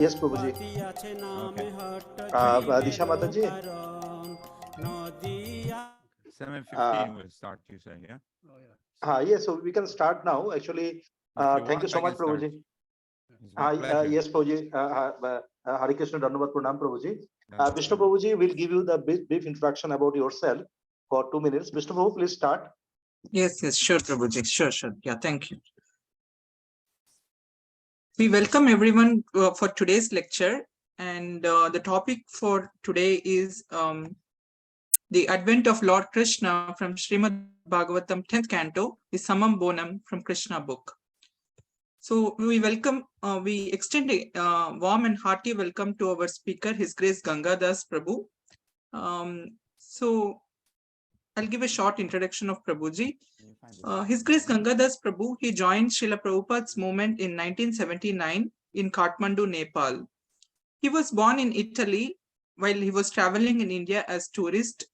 Yes, Prabhuji. Okay. Disha Mataji. 7:15 we'll start, you say, yeah? Yes, so we can start now. Actually, If you thank you want, so I much, can start. Prabhuji. It's my pleasure. Yes, Prabhuji. Hare Krishna, Dandavat Pranam, Prabhuji. Dandavat Vishnu Pranam. Prabhuji will give you the brief introduction about yourself for 2 minutes. Vishnu Prabhu, please start. Yes, sure, Prabhuji. Sure. Yeah, thank you. We welcome everyone for today's lecture. And the topic for today is the Advent of Lord Krsna from Srimad Bhagavatam 10th Canto, the Summum Bonum from Krishna book. So we extend a warm and hearty welcome to our speaker, His Grace Jananivas Prabhu. So I'll give a short introduction of Prabhuji. His Grace Jananivas Prabhu, he joined Srila Prabhupada's movement in 1979 in Kathmandu, Nepal. He was born in Italy while he was traveling in India as tourist,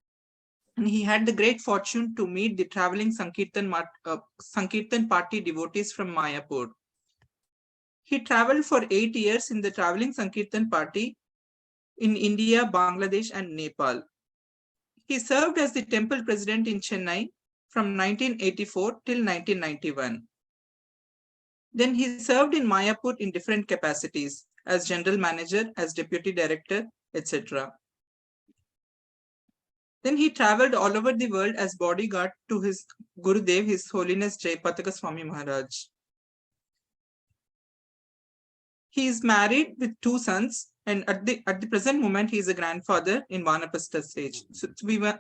and he had the great fortune to meet the traveling sankirtan party devotees from Mayapur. He traveled for 8 years in the traveling sankirtan party in India, Bangladesh, and Nepal. He served as the temple president in Chennai from 1984 till 1991. Then he served in Mayapur in different capacities as general manager, as deputy director, etc. Then he traveled all over the world as bodyguard to his Gurudev, His Holiness HG Swami Maharaj. He is married with 2 sons, and at the present moment, he is a grandfather in Vanapasta stage. So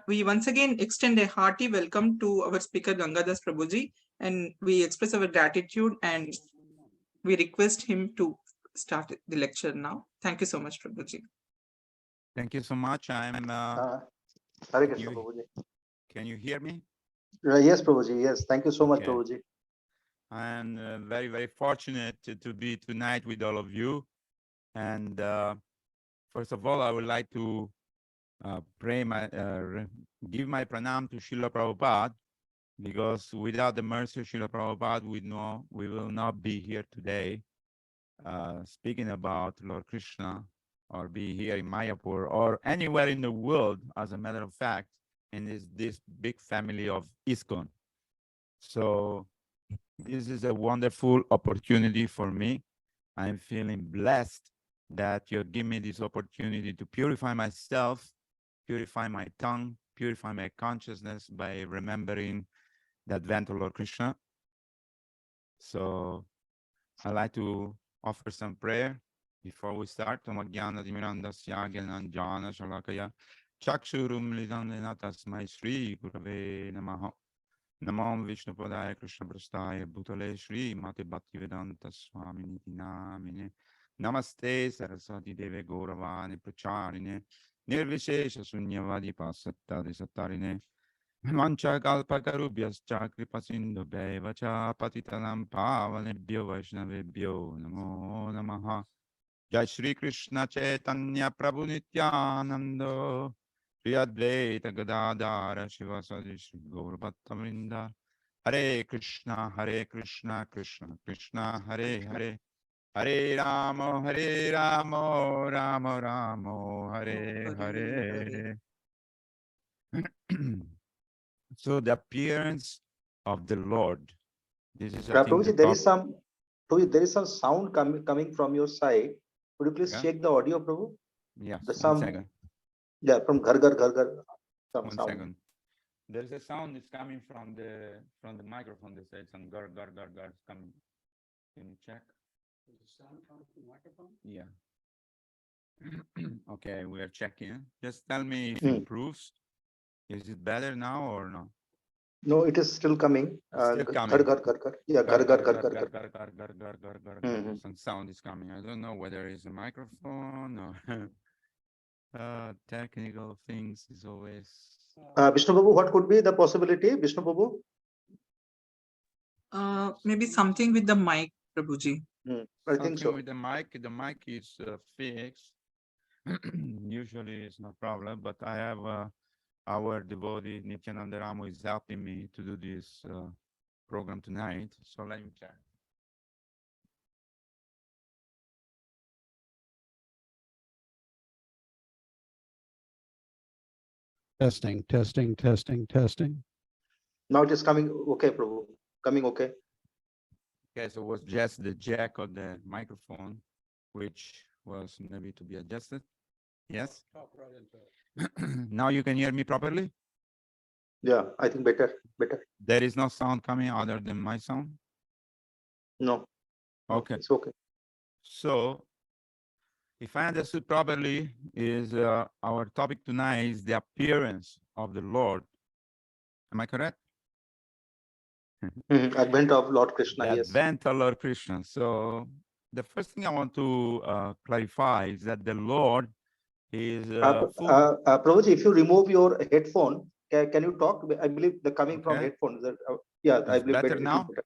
we once again extend a hearty welcome to our speaker Jananivas Prabhuji, and we express our gratitude and we request him to start the lecture now. Thank you so much, Prabhuji. Thank you so much. Hare Krishna, Prabhuji. Can you hear me? Yes, Prabhuji. Yes, thank you so much, Okay. Prabhuji. I'm very, very fortunate to be tonight with all of you. And first of all, I would like to give my pranam to Srila Prabhupada, because without the mercy of Srila Prabhupada, we will not be here today speaking about Lord Krishna, or be here in Mayapur or anywhere in the world, as a matter of fact, in this big family of ISKCON. So this is a wonderful opportunity for me. I'm feeling blessed that you give me this opportunity to purify myself, purify my tongue, purify my consciousness by remembering the Advent of Lord Krishna. So I'd like to offer some prayer before we start. Chakshurum lidandena tasmai Shri Gurave Namaha. Namo Vishnu Padaya Krishna Prastaya Bhutale Shri Mate Bhaktivedanta Swami Niti Namine. Namaste Saraswati Deve Gauravani Pracharine. Nirvishesha Sunyavadi Pasattadi Sattarine. Mancha Kalpatarubhyascha Kripasindubheva Cha Patitanam Pavanebhyo Vaishnavebhyo Namo Namaha. Jai Shri Krishna Chaitanya Prabhu Nityananda. Shri Advaita Gadadara Shivasadi Shri Gaurabhattavrinda. Hare Krishna, Krishna Krishna, Hare Hare. Hare Ramo, Ramo Ramo, Hare Hare. So the appearance of the Lord. This is, I think, Prabhuji, there is some sound coming from your side. Could you please check the audio, Prabhu? Yes, The 1 second. Yeah, from Ghar Ghar Ghar Ghar. Some 1 sound. second. There's a sound is coming from the microphone. They say some gar is coming. Can you check? There's a sound coming from the microphone? Yeah. Okay, we are checking. Just tell me if it improves. Is it better now or no? No, it is still coming. Still coming. Ghar Ghar Ghar Ghar. Yeah, Ghar Ghar Ghar Ghar Ghar. Some sound is coming. I don't know whether it's a microphone or technical things is always. Vishnu Babu, what could be the possibility, Vishnu Babu? Maybe something with the mic, Prabhuji. I think so. With the mic is fixed. Usually it's no problem, but I have our devotee Nityananda Ramu is helping me to do this program tonight. So let me check. Testing, testing, testing, testing. Now it is coming okay, Prabhu. Coming okay. Okay, so it was just the jack of the microphone, which was maybe to be adjusted. Yes? Now you can hear me properly? Yeah, I think better. There is no sound coming other than my sound? No. No, Okay. it's okay. So, if I understood properly, is our topic tonight is the appearance of the Lord. Am I correct? Advent of Lord Krishna, The yes. Advent of Lord Krsna. So, the first thing I want to clarify is that the Lord is full. Prabhuji, if you remove your headphone, can you talk? I believe the coming from Okay. headphones. Yeah, I It's believe better it is now? better.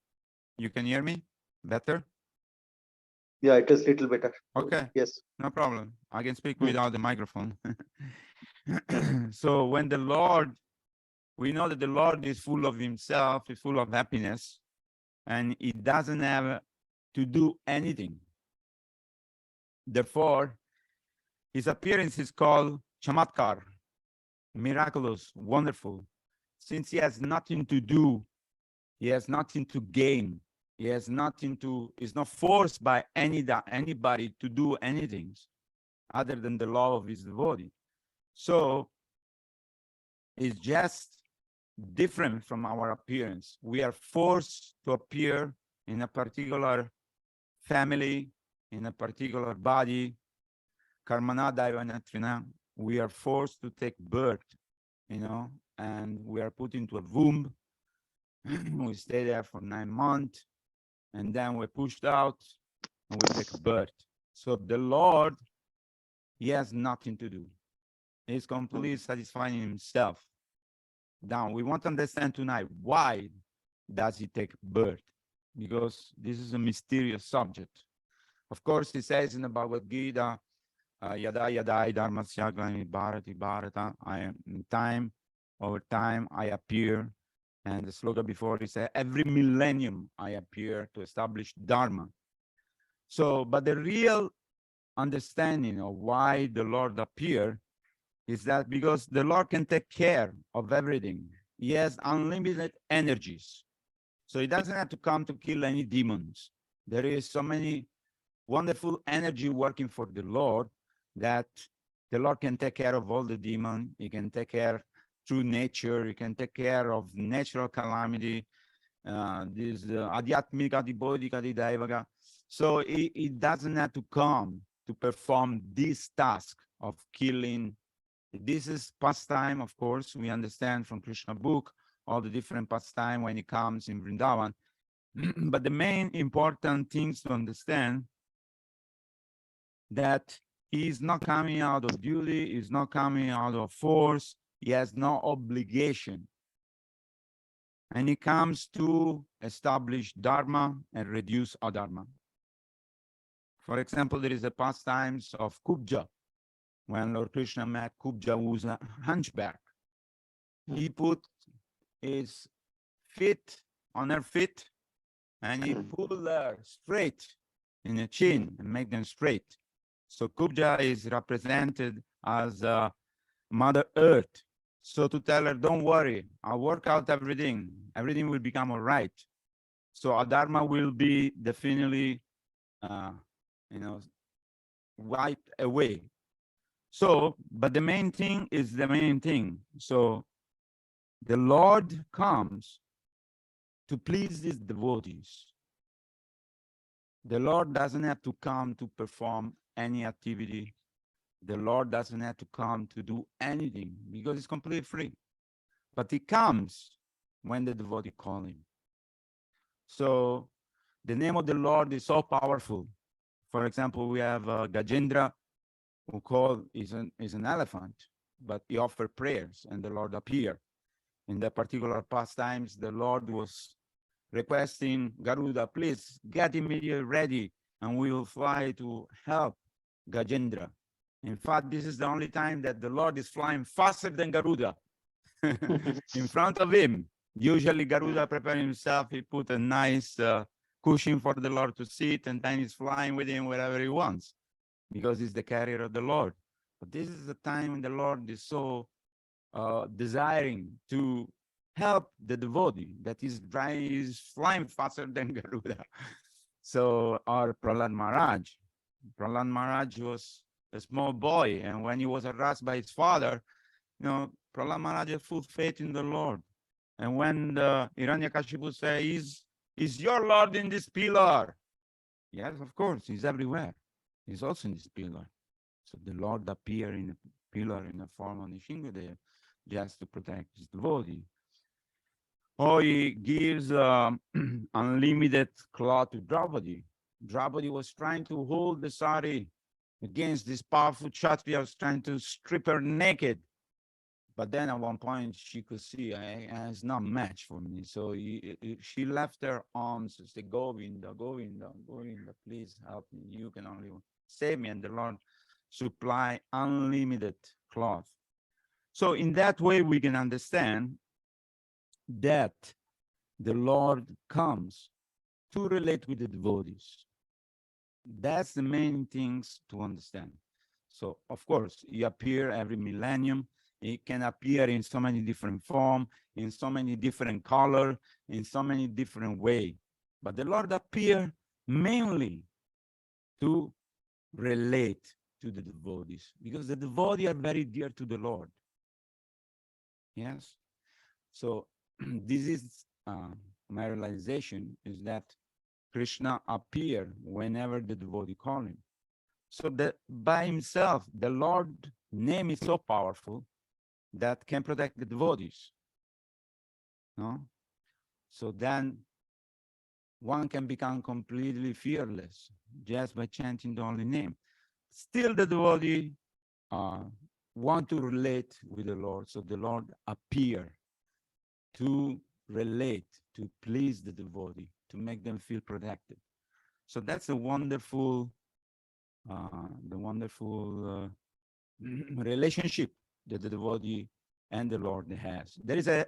You can hear me better? Yeah, it is little better. Okay. Yes. No problem. I can speak Hmm. without the microphone. So when the Lord, we know that the Lord is full of himself, is full of happiness, and he doesn't have to do anything. Therefore, his appearance is called chamatkar, miraculous, wonderful. Since he has nothing to do, he has nothing to gain, he has nothing to, is not forced by anybody to do anything other than the love of his devotee. So it's just different from our appearance. We are forced to appear in a particular family, in a particular body. Karmana Daiva. We are forced to take birth, and we are put into a womb. We stay there for 9 months, and then we're pushed out and we take birth. So the Lord, he has nothing to do. He's completely satisfied in himself. Now, we want to understand tonight, why does he take birth? Because this is a mysterious subject. Of course, he says in the Bhagavad Gita, Yada Yada Dharmasya Glani Bharati Bharata, I am in time, over time, I appear. And the slogan before, he said, every millennium I appear to establish Dharma. So, but the real understanding of why the Lord appeared is that because the Lord can take care of everything. He has unlimited energies. So he doesn't have to come to kill any demons. There is so many wonderful energy working for the Lord that the Lord can take care of all the demons. He can take care through nature. He can take care of natural calamity. This adhyatmika bodhika daivaga. So he doesn't have to come to perform this task of killing. This is pastime, of course. We understand from Krishna book all the different pastime when it comes in Vrindavan. But the main important things to understand that he is not coming out of duty, he's not coming out of force, he has no obligation. And he comes to establish Dharma and reduce adharma. For example, there is a pastimes of Kubja. When Lord Krishna met Kubja, who was a hunchback, he put his feet on her feet and he pulled her straight in the chin and make them straight. So Kubja is represented as Mother Earth. So to tell her, don't worry, I'll work out everything. Everything will become all right. So adharma will be definitely, wiped away. So, but the main thing is the main thing. So the Lord comes to please his devotees. The Lord doesn't have to come to perform any activity. The Lord doesn't have to come to do anything because it's completely free. But he comes when the devotee call him. So the name of the Lord is so powerful. For example, we have Gajendra, who is an elephant, but he offered prayers and the Lord appeared. In that particular pastimes, the Lord was requesting Garuda, please get immediately ready and we will fly to help Gajendra. In fact, this is the only time that the Lord is flying faster than Garuda in front of him. Usually Garuda preparing himself, he put a nice cushion for the Lord to sit and then he's flying with him wherever he wants because he's the carrier of the Lord. But this is the time when the Lord is so desiring to help the devotee that is flying faster than Garuda. So our Prahlad Maharaj was a small boy, and when he was harassed by his father, Prahlad Maharaj had full faith in the Lord. And when the Hiranyakashipu says, is your Lord in this pillar? Yes, of course, he's everywhere. He's also in this pillar. So the Lord appeared in a pillar in the form of Nishingadev just to protect his devotee. Or he gives unlimited cloth to Draupadi. Draupadi was trying to hold the sari against this powerful Kshatriya, was trying to strip her naked. But then at one point she could see it's not match for me. So she left her arms and said, Govinda, Govinda, Govinda, please help me. You can only save me. And the Lord supply unlimited cloth. So in that way, we can understand that the Lord comes to relate with the devotees. That's the main things to understand. So, of course, he appears every millennium. He can appear in so many different forms, in so many different colors, in so many different ways. But the Lord appears mainly to relate to the devotees, because the devotees are very dear to the Lord. Yes. So this is my realization, is that Krishna appears whenever the devotee call him. So that by himself, the Lord's name is so powerful that can protect the devotees. No? So then one can become completely fearless just by chanting the holy name. Still the devotee want to relate with the Lord, so the Lord appear to relate, to please the devotee, to make them feel protected. So that's a wonderful, relationship that the devotee and the Lord has. There is an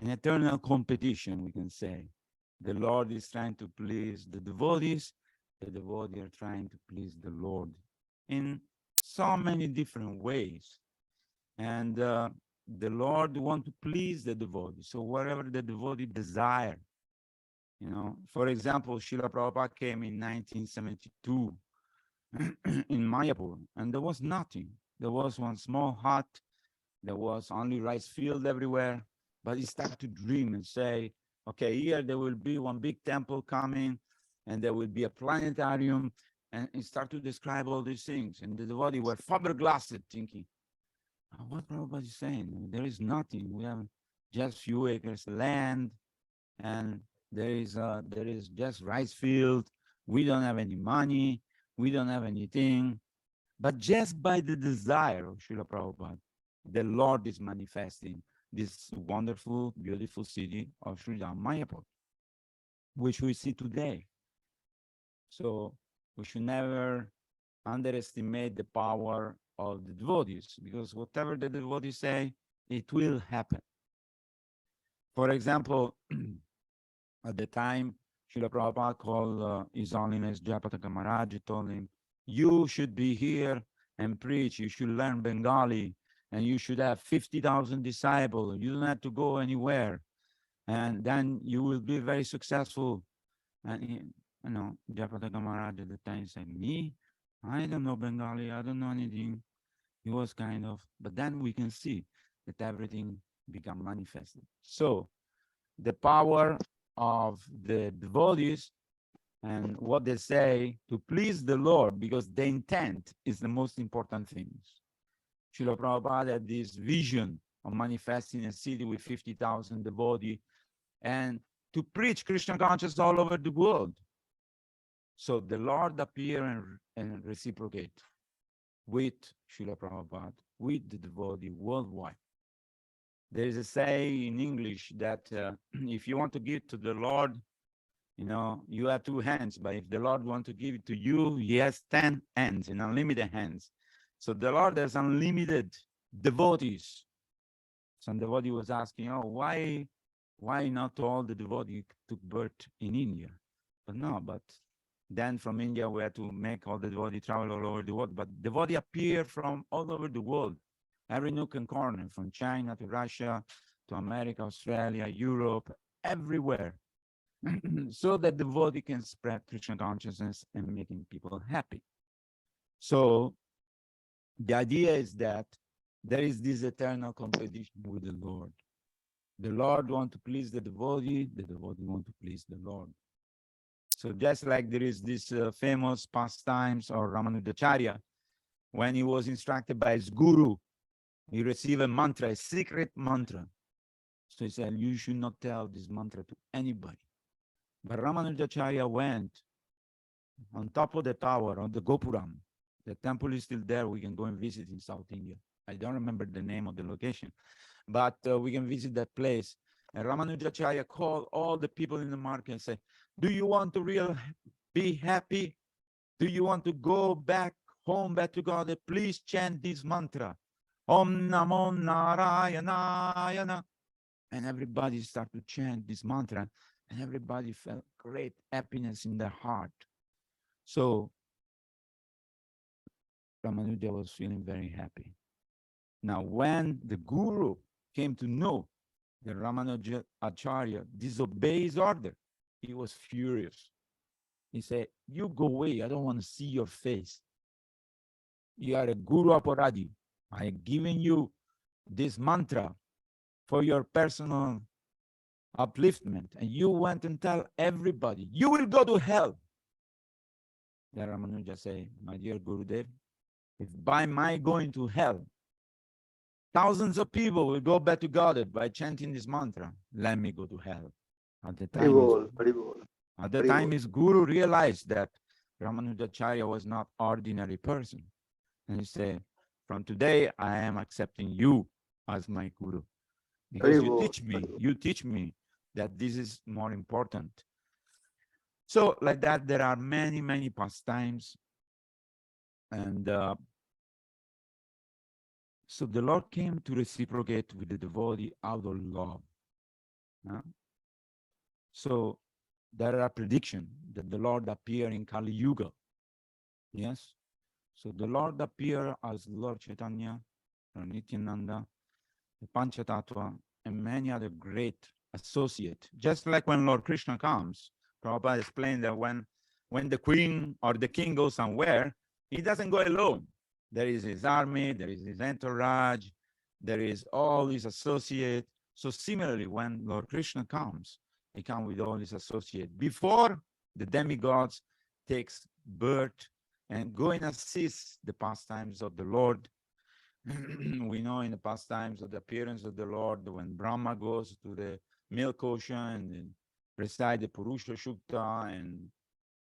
eternal competition, we can say. The Lord is trying to please the devotees are trying to please the Lord in so many different ways. And the Lord wants to please the devotee. So whatever the devotee desire, for example, Srila Prabhupada came in 1972 in Mayapur, and there was nothing. There was one small hut. There was only rice field everywhere. But he started to dream and say, okay, here there will be one big temple coming, and there will be a planetarium, and he started to describe all these things. And the devotee were flabbergasted, thinking, what Prabhupada is saying? There is nothing. We have just few acres land, and there is just rice field. We don't have any money. We don't have anything. But just by the desire of Srila Prabhupada, the Lord is manifesting this wonderful, beautiful city of Sri Mayapur, which we see today. So we should never underestimate the power of the devotees, because whatever the devotees say, it will happen. For example, at the time, Srila Prabhupada called His Holiness Jayapataka Maharaj, told him, you should be here and preach, you should learn Bengali, and you should have 50,000 disciples. You don't have to go anywhere. And then you will be very successful. And, Jayapataka Maharaj at the time said, me? I don't know Bengali. I don't know anything. He was kind of, but then we can see that everything become manifested. So the power of the devotees and what they say to please the Lord, because the intent is the most important thing. Srila Prabhupada had this vision of manifesting a city with 50,000 devotees and to preach Krishna consciousness all over the world. So the Lord appear and reciprocate with Srila Prabhupada, with the devotee worldwide. There is a say in English that if you want to give to the Lord, you have 2 hands, but if the Lord wants to give it to you, he has 10 hands, and unlimited hands. So the Lord has unlimited devotees. Some devotee was asking, why not all the devotees took birth in India? But then from India, we had to make all the devotees travel all over the world. But devotee appear from all over the world. every nook and corner, from China to Russia, to America, Australia, Europe, everywhere. So that the devotee can spread Krishna consciousness and making people happy. So the idea is that there is this eternal competition with the Lord. The Lord wants to please the devotee wants to please the Lord. So just like there is this famous pastimes or Ramanujacharya, when he was instructed by his guru, he received a mantra, a secret mantra. So he said, you should not tell this mantra to anybody. But Ramanujacharya went on top of the tower on the Gopuram. The temple is still there. We can go and visit in South India. I don't remember the name of the location, but we can visit that place. And Ramanujacharya called all the people in the market and said, do you want to really be happy? Do you want to go back home, back to God? Please chant this mantra. Om Namo Narayanayana. And everybody started to chant this mantra, and everybody felt great happiness in their heart. So Ramanuja was feeling very happy. Now, when the guru came to know that Ramanuja Acharya disobeyed his order, he was furious. He said, you go away, I don't want to see your face. You are a guru aparadi. I am giving you this mantra for your personal upliftment, and you went and tell everybody, you will go to hell. Then Ramanuja say, my dear Gurudev, if by my going to hell, thousands of people will go back to God by chanting this mantra, let me go to hell. At the time, his guru realized that Ramanujacharya was not ordinary person. And he said, from today, I am accepting you as my guru. Because you teach me that this is more important. So like that, there are many, many pastimes. And so the Lord came to reciprocate with the devotee out of love. So there are predictions that the Lord appear in Kali Yuga. Yes. So the Lord appear as Lord Chaitanya, Nityananda, the Panchatatva, and many other great associates. Just like when Lord Krishna comes, Prabhupada explained that when the queen or the king goes somewhere, he doesn't go alone. There is his army, there is his entourage, there is all his associates. So similarly, when Lord Krishna comes, he comes with all his associates. Before the demigods takes birth and go and assist the pastimes of the Lord. We know in the pastimes of the appearance of the Lord, when Brahma goes to the milk ocean and recite the Purusha Shukta, and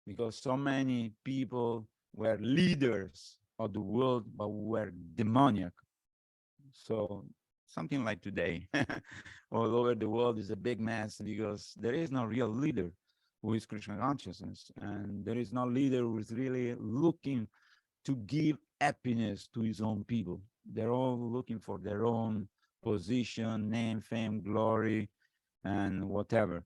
because so many people were leaders of the world, but were demoniac. So something like today, all over the world is a big mess because there is no real leader who is Krishna consciousness, and there is no leader who is really looking to give happiness to his own people. They're all looking for their own position, name, fame, glory, and whatever.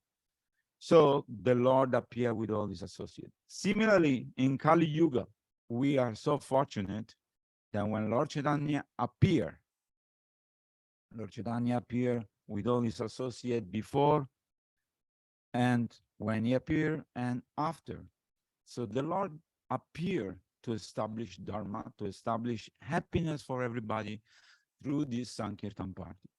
So the Lord appeared with all his associates. Similarly, in Kali Yuga, we are so fortunate that when Lord Chaitanya appeared with all his associates before, and when he appeared and after. So the Lord appeared to establish Dharma, to establish happiness for everybody through this Sankirtan party.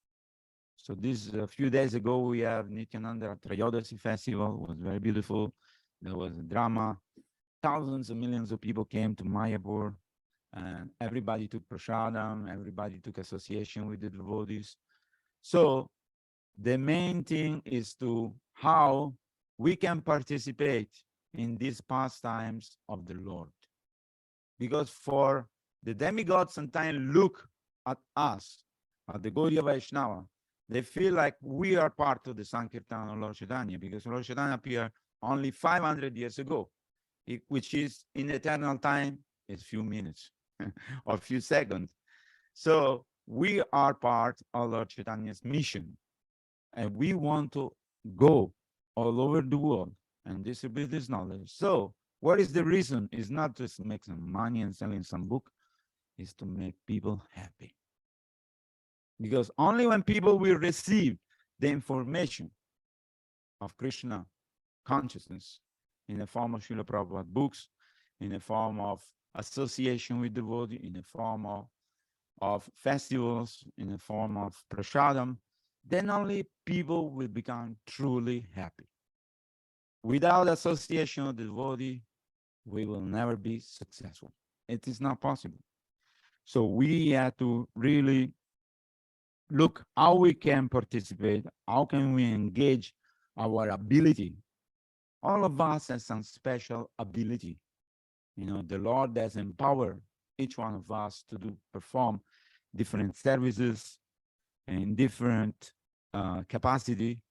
So this, a few days ago, we have Nityananda Trayodasi Festival. It was very beautiful. There was a drama. Thousands of millions of people came to Mayapur, and everybody took prasadam, everybody took association with the devotees. So the main thing is to how we can participate in these pastimes of the Lord. Because for the demigods sometimes look at us, at the Gaudiya Vaishnava, they feel like we are part of the Sankirtan of Lord Chaitanya, because Lord Chaitanya appeared only 500 years ago, which is in eternal time is few minutes or few seconds. So we are part of Lord Chaitanya's mission, and we want to go all over the world and distribute this knowledge. So what is the reason? It's not just make some money and selling some book, it's to make people happy. Because only when people will receive the information of Krishna consciousness in the form of Srila Prabhupada books, in the form of association with devotees, in the form of festivals, in the form of prasadam, then only people will become truly happy. Without association of the devotee, we will never be successful. It is not possible. So we have to really look how we can participate, how can we engage our ability. All of us has some special ability. You know, the Lord has empowered each one of us to perform different services in different capacity.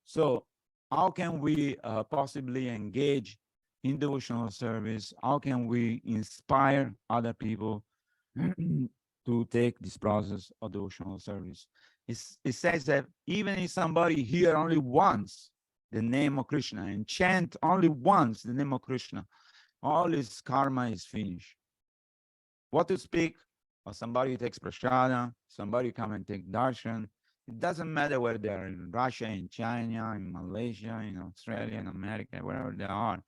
So how can we possibly engage in devotional service? How can we inspire other people to take this process of devotional service? It says that even if somebody hear only once the name of Krishna and chant only once the name of Krishna, all his karma is finished. What to speak of somebody who takes prasada, somebody come and take darshan. It doesn't matter whether they're in Russia, in China, in Malaysia, in Australia, in America, wherever they are.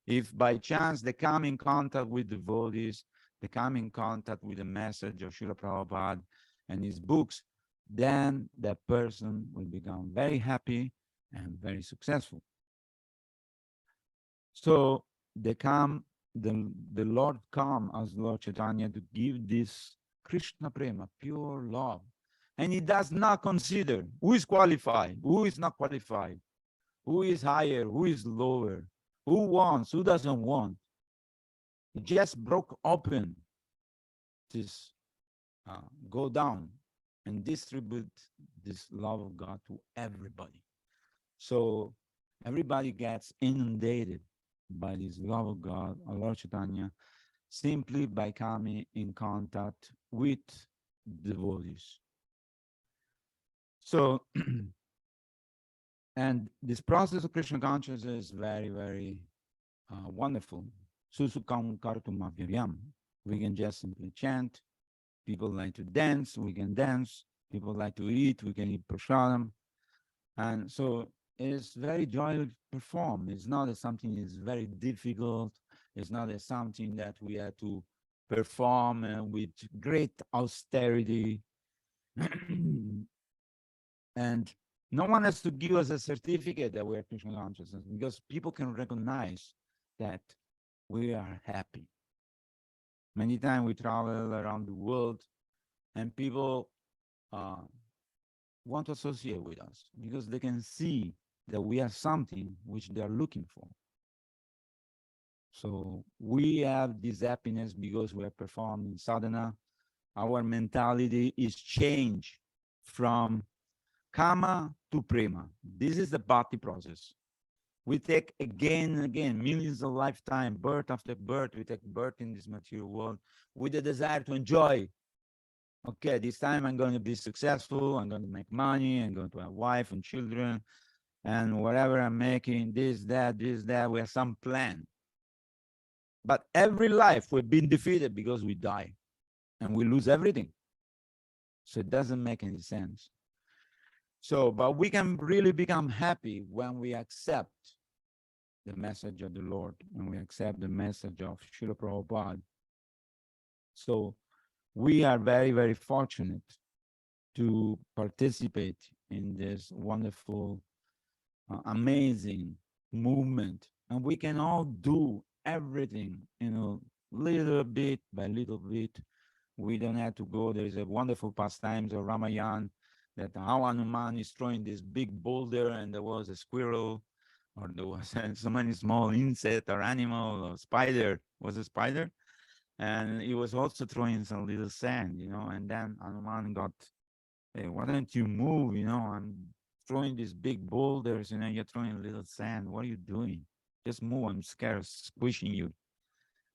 If by chance they come in contact with devotees, they come in contact with the message of Srila Prabhupada and his books, then that person will become very happy and very successful. So they come, the Lord come as Lord Chaitanya to give this Krishna Prema, pure love. And he does not consider who is qualified, who is not qualified, who is higher, who is lower, who wants, who doesn't want. He just broke open this, go down and distribute this love of God to everybody. So everybody gets inundated by this love of God, Lord Chaitanya, simply by coming in contact with devotees. So, and this process of Krishna consciousness is very, very wonderful. Susukam kartum avyayam. We can just simply chant. People like to dance, we can dance. People like to eat, we can eat prasadam. And so it's very joyful to perform. It's not something that's very difficult. It's not something that we have to perform with great austerity. And no one has to give us a certificate that we are Krishna consciousness, because people can recognize that we are happy. Many times we travel around the world and people want to associate with us because they can see that we are something which they are looking for. So we have this happiness because we are performing sadhana. Our mentality is changed from kama to prema. This is the bhakti process. We take again and again, millions of lifetime, birth after birth, we take birth in this material world with the desire to enjoy. Okay, this time I'm going to be successful, I'm going to make money, I'm going to have wife and children, and whatever I'm making, this, that, we have some plan. But every life we've been defeated because we die and we lose everything. So it doesn't make any sense. So, but we can really become happy when we accept the message of the Lord, when we accept the message of Srila Prabhupada. So we are very, very fortunate to participate in this wonderful, amazing movement. And we can all do everything, little bit by little bit. We don't have to go. There is a wonderful pastimes of Ramayana that how Hanuman is throwing this big boulder and there was a squirrel, or there was so many small insect or animal or spider. Was a spider? And he was also throwing some little sand, and then Hanuman got, hey, why don't you move? I'm throwing these big boulders, you're throwing little sand. What are you doing? Just move. I'm scared of squishing you.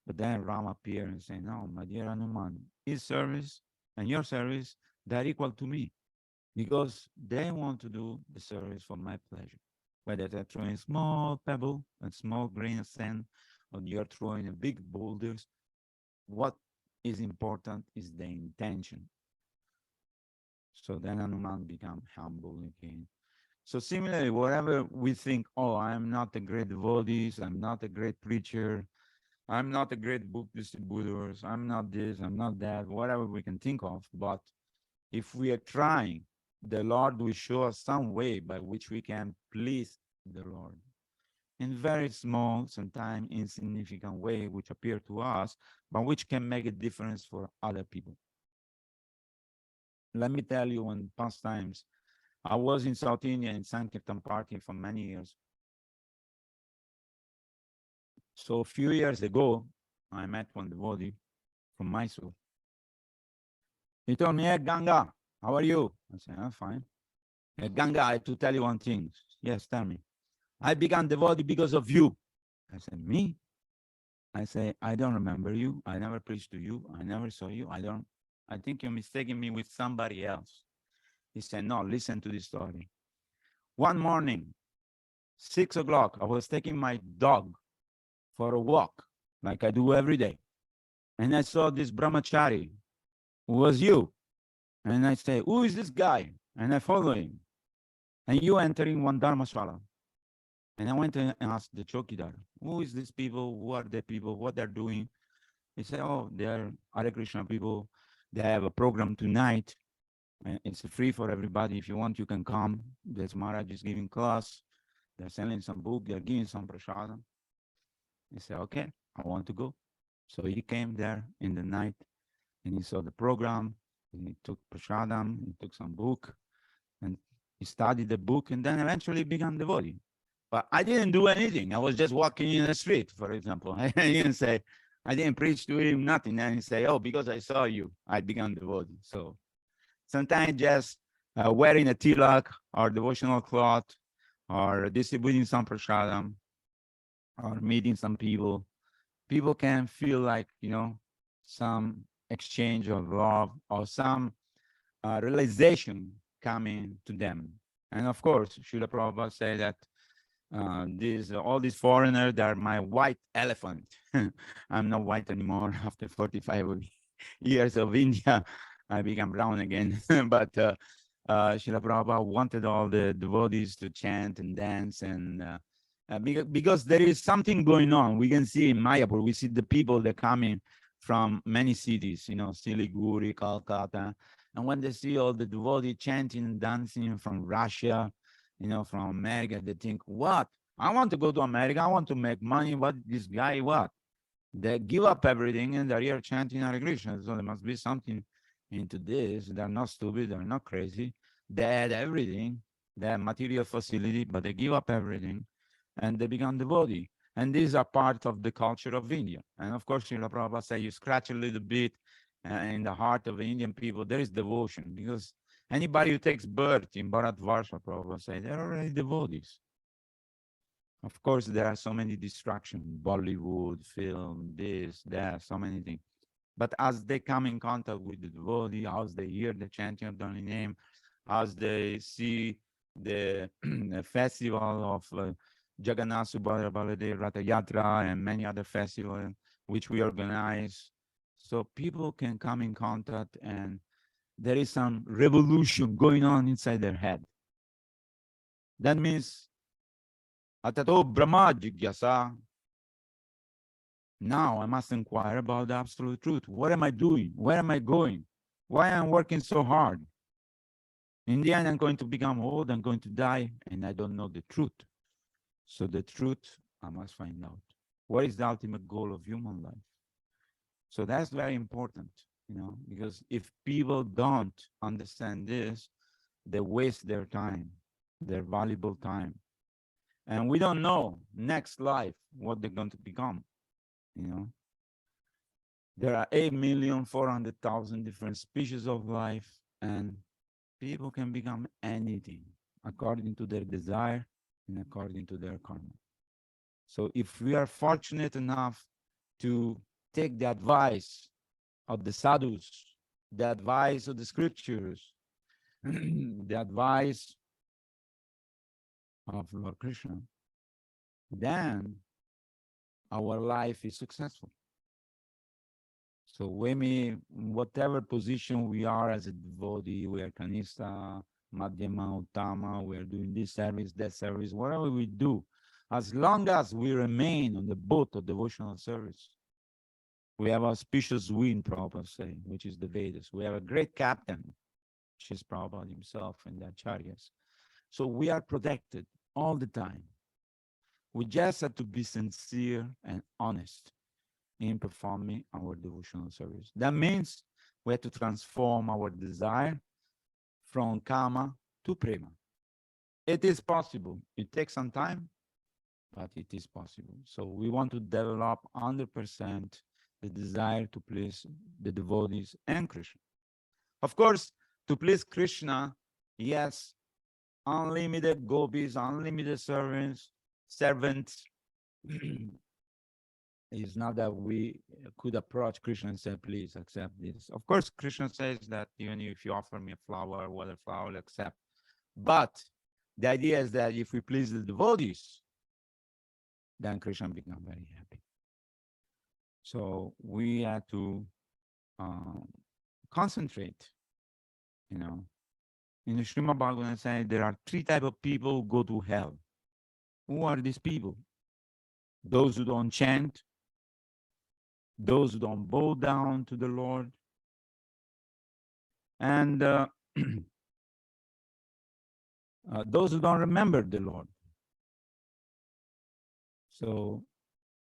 But then Ram appeared and said, no, my dear Hanuman, his service and your service, they're equal to me because they want to do the service for my pleasure. Whether they're throwing small pebble and small grain of sand, or you're throwing a big boulders, what is important is the intention. So then Hanuman become humble again. So similarly, whatever we think, oh, I'm not a great devotee, I'm not a great preacher, I'm not a great book distributor, I'm not this, I'm not that, whatever we can think of. But if we are trying, the Lord will show us some way by which we can please the Lord in very small, sometimes insignificant way, which appear to us, but which can make a difference for other people. Let me tell you, in past times, I was in South India in Sankirtan party for many years. So a few years ago, I met one devotee from Mysore. He told me, hey, Ganga, how are you? I said, I'm fine. Hey, Ganga, I have to tell you one thing. Yes, tell me. I began devotee because of you. I said, me? I say, I don't remember you. I never preached to you. I never saw you. I think you're mistaking me with somebody else. He said, no, listen to this story. One morning, 6 o'clock, I was taking my dog for a walk, like I do every day. And I saw this brahmachari, who was you. And I say, who is this guy? And I follow him. And you entering one dharmashala. And I went and asked the chokidar, who is these people? Who are the people? What they're doing? He said, oh, they're Hare Krishna people. They have a program tonight. And it's free for everybody. If you want, you can come. This Maharaj is giving class. They're selling some book. They're giving some prasadam. He said, okay, I want to go. So he came there in the night and he saw the program. He took prasadam. He took some book and he studied the book and then eventually began devotee. But I didn't do anything. I was just walking in the street, for example. I didn't say, I didn't preach to him, nothing. And he say, oh, because I saw you, I began devotee. So sometimes just wearing a tilak or devotional cloth or distributing some prasadam or meeting some people, people can feel like, some exchange of love or some realization coming to them. And of course, Srila Prabhupada said that all these foreigners, they're my white elephant. I'm not white anymore. After 45 years of India, I become brown again. But Srila Prabhupada wanted all the devotees to chant and dance, and because there is something going on. We can see in Mayapur, we see the people that are coming from many cities, Siliguri, Calcutta, and when they see all the devotees chanting and dancing from Russia, from America, they think, what? I want to go to America. I want to make money. What this guy, what? They give up everything and they're here chanting Hare Krishna. So there must be something into this. They're not stupid. They're not crazy. They had everything. They have material facility, but they give up everything and they become devotee. And these are part of the culture of India. And of course, Srila Prabhupada said, you scratch a little bit in the heart of the Indian people, there is devotion, because anybody who takes birth in Bharatvarsha, Prabhupada said, they're already devotees. Of course, there are so many distractions, Bollywood, film, this, that, so many things. But as they come in contact with the devotee, as they hear the chanting of the holy name, as they see the festival of Jagannath Subhadra Baladev Ratha Yatra and many other festivals which we organize, so people can come in contact and there is some revolution going on inside their head. That means, Atato Brahma Jigyasa. Now I must inquire about the absolute truth. What am I doing? Where am I going? Why am I working so hard? In the end, I'm going to become old, I'm going to die, and I don't know the truth. So the truth, I must find out. What is the ultimate goal of human life? So that's very important, because if people don't understand this, they waste their time, their valuable time. And we don't know next life what they're going to become, There are 8,400,000 different species of life, and people can become anything according to their desire and according to their karma. So if we are fortunate enough to take the advice of the sadhus, the advice of the scriptures, the advice of Lord Krishna, then our life is successful. So whatever position we are as a devotee, we are kanista, madhyama, uttama, we are doing this service, that service, whatever we do, as long as we remain on the boat of devotional service, we have auspicious wind, Prabhupada say, which is the Vedas. We have a great captain, which is Prabhupada himself and the acharyas. So we are protected all the time. We just have to be sincere and honest in performing our devotional service. That means we have to transform our desire from kama to prema. It is possible. It takes some time, but it is possible. So we want to develop 100% the desire to please the devotees and Krishna. Of course, to please Krishna, yes, unlimited gopis, unlimited servants. It's not that we could approach Krishna and say, please accept this. Of course, Krishna says that even if you offer me a flower, whatever flower, I'll accept. But the idea is that if we please the devotees, then Krishna becomes very happy. So we have to concentrate, In the Srimad Bhagavatam says there are 3 types of people who go to hell. Who are these people? Those who don't chant, those who don't bow down to the Lord, and those who don't remember the Lord. So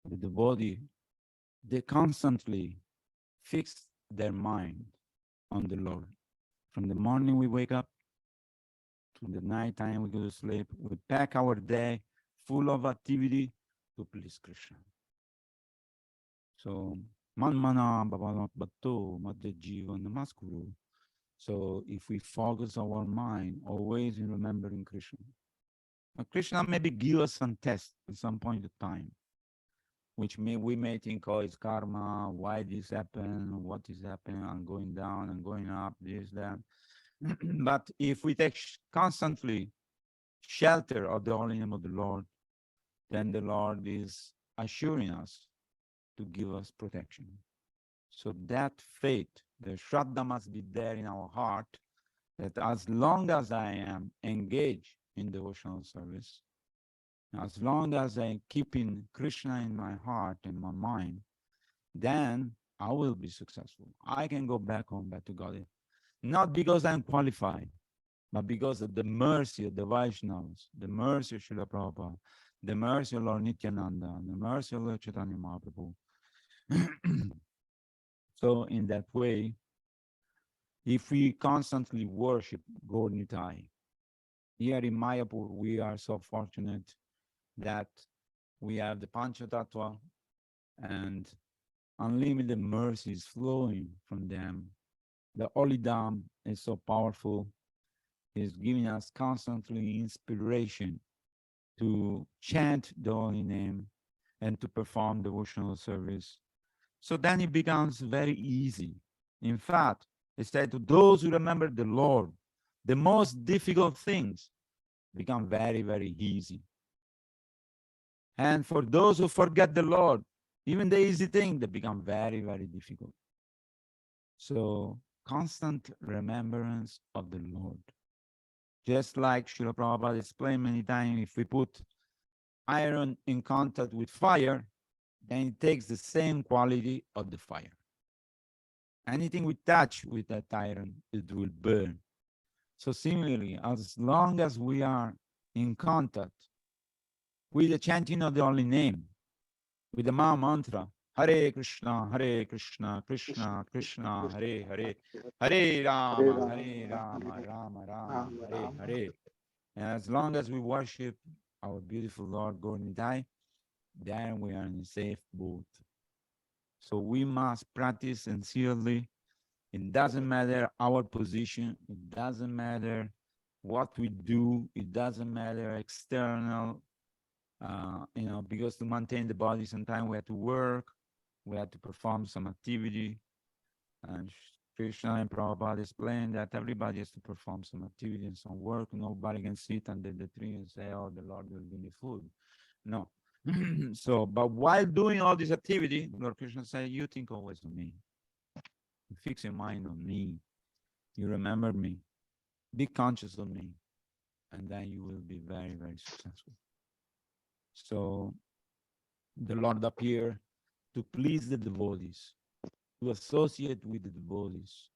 the devotee, they constantly fix their mind on the Lord. From the morning we wake up to the night time we go to sleep, we pack our day full of activity to please Krishna. So manmana bhavanat bhatto madhya jiva namaskuru. So if we focus our mind always in remembering Krishna, Krishna maybe give us some test at some point of time, which we may think, oh, it's karma, why this happened, what is happening, I'm going down and going up, this, that. But if we take constantly shelter of the holy name of the Lord, then the Lord is assuring us to give us protection. So that faith, the Shraddha must be there in our heart, that as long as I am engaged in devotional service, as long as I keep in Krishna in my heart and my mind, then I will be successful. I can go back home, back to God. Not because I'm qualified, but because of the mercy of the Vaishnavas, the mercy of Srila Prabhupada, the mercy of Lord Nityananda, the mercy of Lord Chaitanya Mahaprabhu. So in that way, if we constantly worship Gaur Nitai, here in Mayapur, we are so fortunate that we have the Panchatatva and unlimited mercies flowing from them. The Holy Dham is so powerful. It's giving us constantly inspiration to chant the holy name and to perform devotional service. So then it becomes very easy. In fact, it said to those who remember the Lord, the most difficult things become very, very easy. And for those who forget the Lord, even the easy things, they become very, very difficult. So constant remembrance of the Lord. Just like Srila Prabhupada explained many times, if we put iron in contact with fire, then it takes the same quality of the fire. Anything we touch with that iron, it will burn. So similarly, as long as we are in contact with the chanting of the holy name, with the Maha Mantra, Hare Krishna, Krishna Krishna, Hare Hare, Hare Rama, Rama Rama, Hare Hare. And as long as we worship our beautiful Lord Gaur Nitai, then we are in a safe boat. So we must practice sincerely. It doesn't matter our position. It doesn't matter what we do. It doesn't matter external, because to maintain the body, sometimes we have to work. We have to perform some activity. And Krishna and Prabhupada explained that everybody has to perform some activity and some work. Nobody can sit under the tree and say, oh, the Lord will give me food. No. So, but while doing all this activity, Lord Krishna said, you think always of me. You fix your mind on me. You remember me. Be conscious of me. And then you will be very, very successful. So the Lord appeared to please the devotees, to associate with the devotees.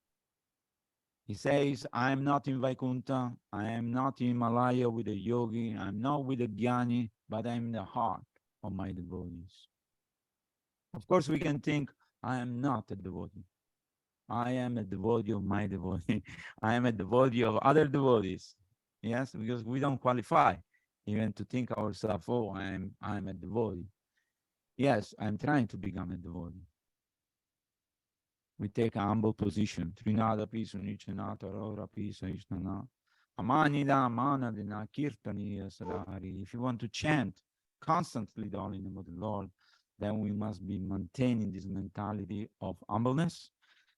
He says, I am not in Vaikuntha, I am not in Himalaya with a yogi, I'm not with a jnani, but I'm in the heart of my devotees. Of course, we can think, I am not a devotee. I am a devotee of my devotee. I am a devotee of other devotees. Yes, because we don't qualify even to think ourselves, oh, I'm a devotee. Yes, I'm trying to become a devotee. We take a humble position. Trinada pisa nichanata rora pisa ishnana. Amanida amanadina kirtaniya sadari. If you want to chant constantly the holy name of the Lord, then we must be maintaining this mentality of humbleness,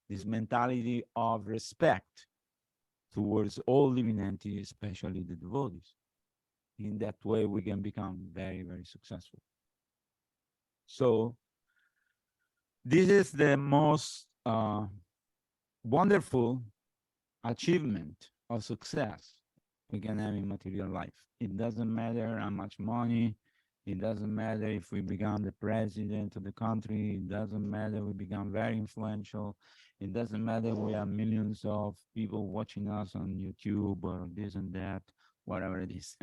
this mentality of respect towards all living entities, especially the devotees. In that way, we can become very, very successful. So this is the most wonderful achievement of success we can have in material life. It doesn't matter how much money, it doesn't matter if we become the president of the country, it doesn't matter we become very influential, it doesn't matter we have millions of people watching us on YouTube or this and that, whatever it is.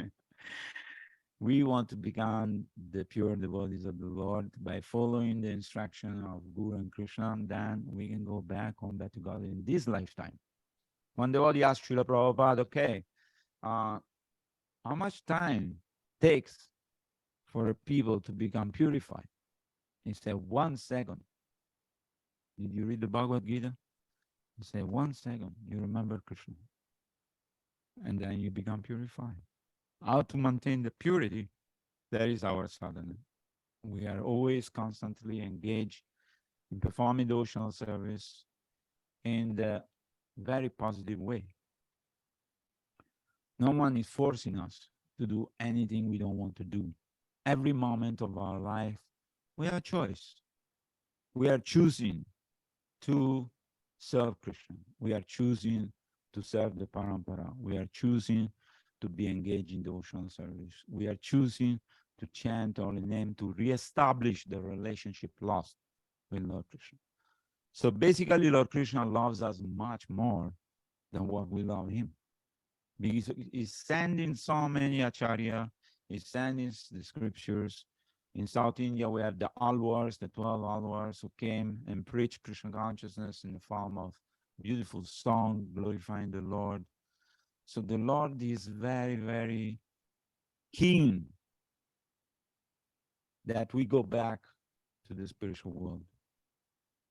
We want to become the pure devotees of the Lord by following the instruction of Guru and Krishna, then we can go back home back to God in this lifetime. One devotee asked Srila Prabhupada, okay, how much time takes for people to become purified? He said, 1 second. Did you read the Bhagavad Gita? He said, 1 second, you remember Krishna. And then you become purified. How to maintain the purity? That is our sadhana. We are always constantly engaged in performing devotional service in the very positive way. No one is forcing us to do anything we don't want to do. Every moment of our life, we have a choice. We are choosing to serve Krishna. We are choosing to serve the parampara. We are choosing to be engaged in devotional service. We are choosing to chant holy name, to reestablish the relationship lost with Lord Krishna. So basically, Lord Krishna loves us much more than what we love him. Because he's sending so many acharya, he's sending the scriptures. In South India, we have the Alwars, the 12 Alwars who came and preached Krishna consciousness in the form of beautiful song glorifying the Lord. So the Lord is very, very keen that we go back to the spiritual world.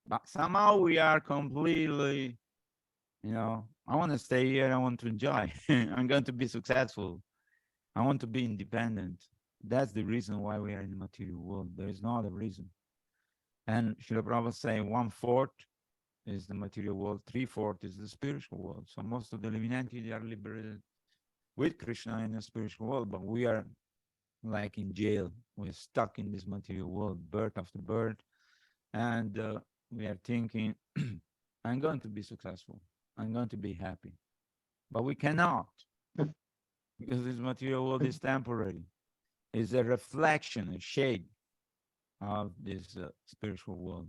But somehow we are completely, I want to stay here, I want to enjoy. I'm going to be successful. I want to be independent. That's the reason why we are in the material world. There is no other reason. And Srila Prabhupada say 1/4 is the material world, 3/4 is the spiritual world. So most of the living entities are liberated with Krishna in the spiritual world, but we are like in jail. We're stuck in this material world, birth after birth. And we are thinking, I'm going to be successful. I'm going to be happy. But we cannot, because this material world is temporary. It's a reflection, a shade of this spiritual world.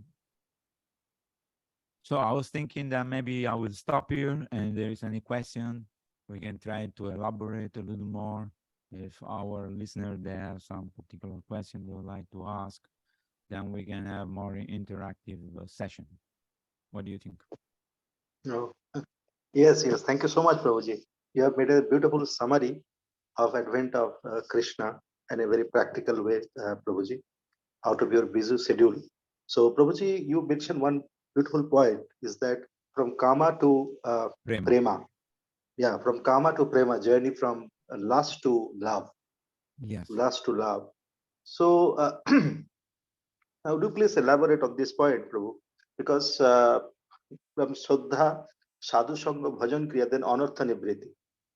So I was thinking that maybe I will stop here, and if there is any question, we can try to elaborate a little more. If our listener, they have some particular question they would like to ask, then we can have more interactive session. What do you think? No. Yes, thank you so much, Prabhuji. You have made a beautiful summary of Advent of Krishna in a very practical way, Prabhuji, out of your busy schedule. So Prabhuji, you mentioned one beautiful point, is that from Kama to Prema. Yeah, from Kama to Prema, journey from lust to love. Yes. Lust to love. So now do please elaborate on this point, Prabhu, because from Shraddha, Sadhu Sangha, Bhajan Kriya, then Anartha Nibriti.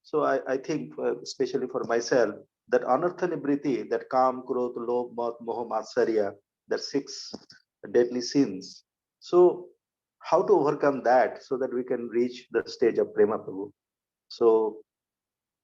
So I think, especially for myself, that Anartha Nibriti, that Kam, Krodh, Lobh, Moh, Moha, Matsarya, that 6 deadly sins. So how to overcome that so that we can reach the stage of Prema Prabhu. So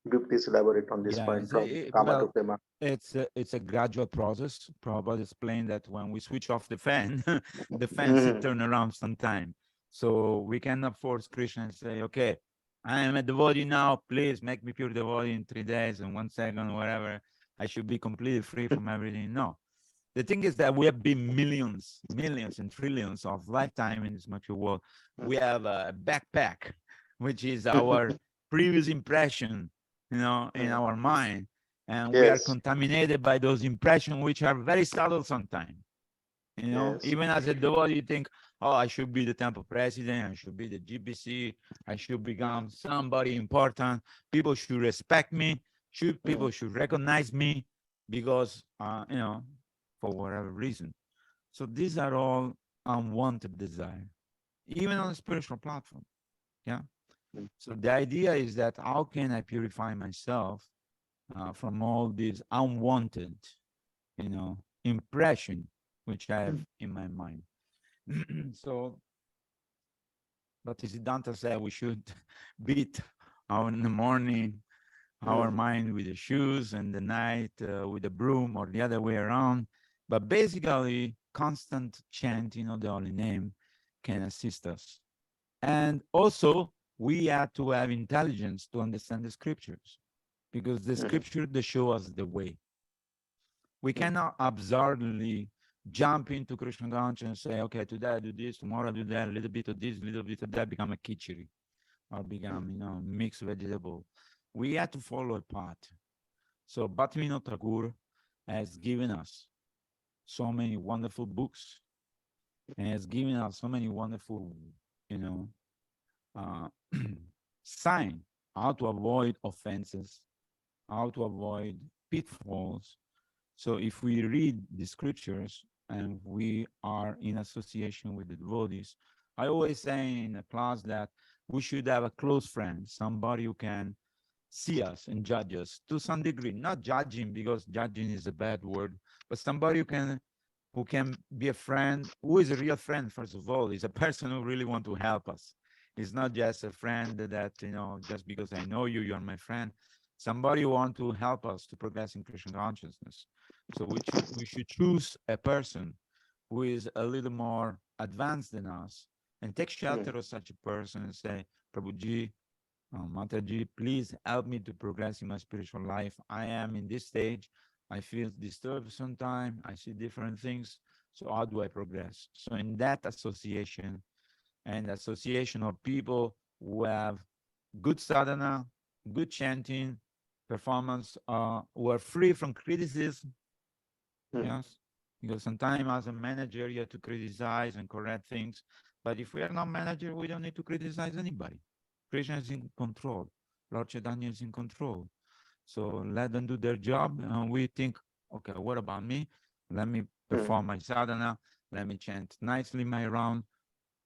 could you please elaborate on this Yeah, point from Kama to Prema? it's a gradual process. Prabhupada explained that when we switch off the fan, the fan should Mhm. turn around sometime. So we cannot force Krishna and say, okay, I am a devotee now, please make me pure devotee in 3 days and 1 second, whatever. I should be completely free from everything. No. The thing is that we have been millions and trillions of lifetime in this material world. We have a backpack, which is our previous impression, in our mind. And we are Yes, contaminated by those impressions, which are very subtle sometimes. yes, Even as a devotee, you think, oh, I should be the temple president, I should be the GBC, I should become somebody important. People should respect me. People should recognize me because, for whatever reason. So these are all unwanted desire, even on a spiritual platform. Yeah. So the idea is that how can I purify myself from all these unwanted, impression which I have in my mind. So, but Siddhanta said we should beat in the morning our mind with the shoes and the night with the broom, or the other way around. But basically, constant chanting of the holy name can assist us. And also, we have to have intelligence to understand the scriptures, because the scripture, they show us the way. We cannot absurdly jump into Krishna consciousness and say, okay, today I do this, tomorrow I do that, a little bit of this, a little bit of that, become a kichiri, or become, mixed vegetable. We have to follow a path. So Bhaktivinoda Thakur has given us so many wonderful books, and has given us so many wonderful, uh, sign how to avoid offenses, how to avoid pitfalls. So if we read the scriptures and we are in association with the devotees, I always say in a class that we should have a close friend, somebody who can see us and judge us to some degree, not judging because judging is a bad word, but somebody who can be a friend, who is a real friend, first of all, is a person who really want to help us. It's not just a friend that, just because I know you, you're my friend. Somebody who want to help us to progress in Krishna consciousness. So we should choose a person who is a little more advanced than us and take shelter of such a person and say, Prabhuji, Mataji, please help me to progress in my spiritual life. I am in this stage. I feel disturbed sometimes. I see different things. So how do I progress? So in that association and association of people who have good sadhana, good chanting, performance, who are free from criticism. Yes, because sometimes as a manager, you have to criticize and correct things. But if we are not manager, we don't need to criticize anybody. Krishna is in control. Lord Chaitanya is in control. So let them do their job. And we think, okay, what about me? Let me perform my sadhana. Let me chant nicely my round.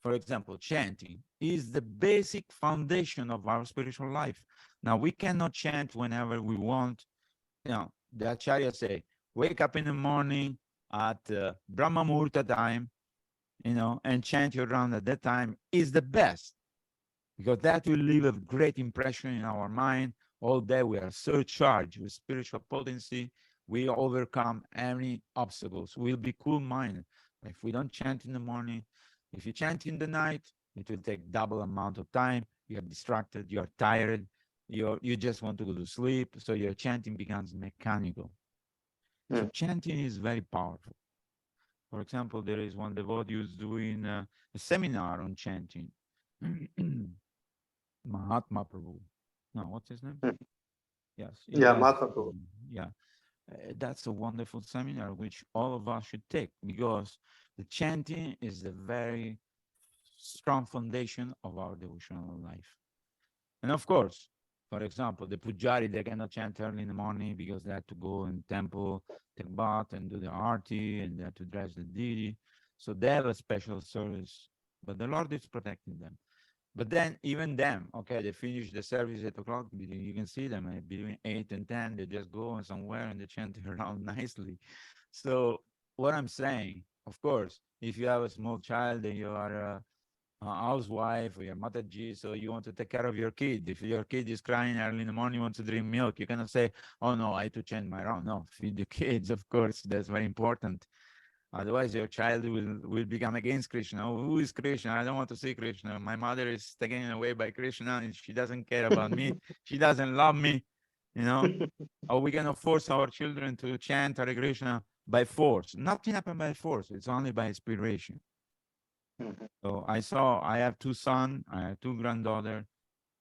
For example, chanting is the basic foundation of our spiritual life. Now, we cannot chant whenever we want. The Acharya say, wake up in the morning at Brahma Muhurta time, and chant your round at that time is the best, because that will leave a great impression in our mind. All day we are surcharged with spiritual potency. We overcome any obstacles. We'll be cool-minded. If we don't chant in the morning, if you chant in the night, it will take double amount of time. You are distracted, you are tired, you just want to go to sleep, so your chanting becomes mechanical. So chanting is very powerful. For example, there is one devotee who's doing a seminar on chanting. Mahatma Prabhu. No, what's his name? Yes, he Yeah, does. Mahatma Prabhu. Yeah, that's a wonderful seminar which all of us should take, because the chanting is the very strong foundation of our devotional life. And of course, for example, the pujari, they cannot chant early in the morning because they have to go in temple, take bath, and do the arti, and they have to dress the deity. So they have a special service, but the Lord is protecting them. But then even them, okay, they finish the service at 8 o'clock. You can see them between 8 and 10. They just go somewhere and they chant around nicely. So what I'm saying, of course, if you have a small child and you are housewife or your Mataji, so you want to take care of your kid. If your kid is crying early in the morning, wants to drink milk, you cannot say, oh no, I have to change my round. No, feed the kids, of course, that's very important. Otherwise, your child will become against Krishna. Oh, who is Krishna? I don't want to see Krishna. My mother is taken away by Krishna and she doesn't care about me. She doesn't love me, you know? Or we cannot force our children to chant Hare Krishna by force. Nothing happened by force. It's only by inspiration. So I have two sons, I have two granddaughters,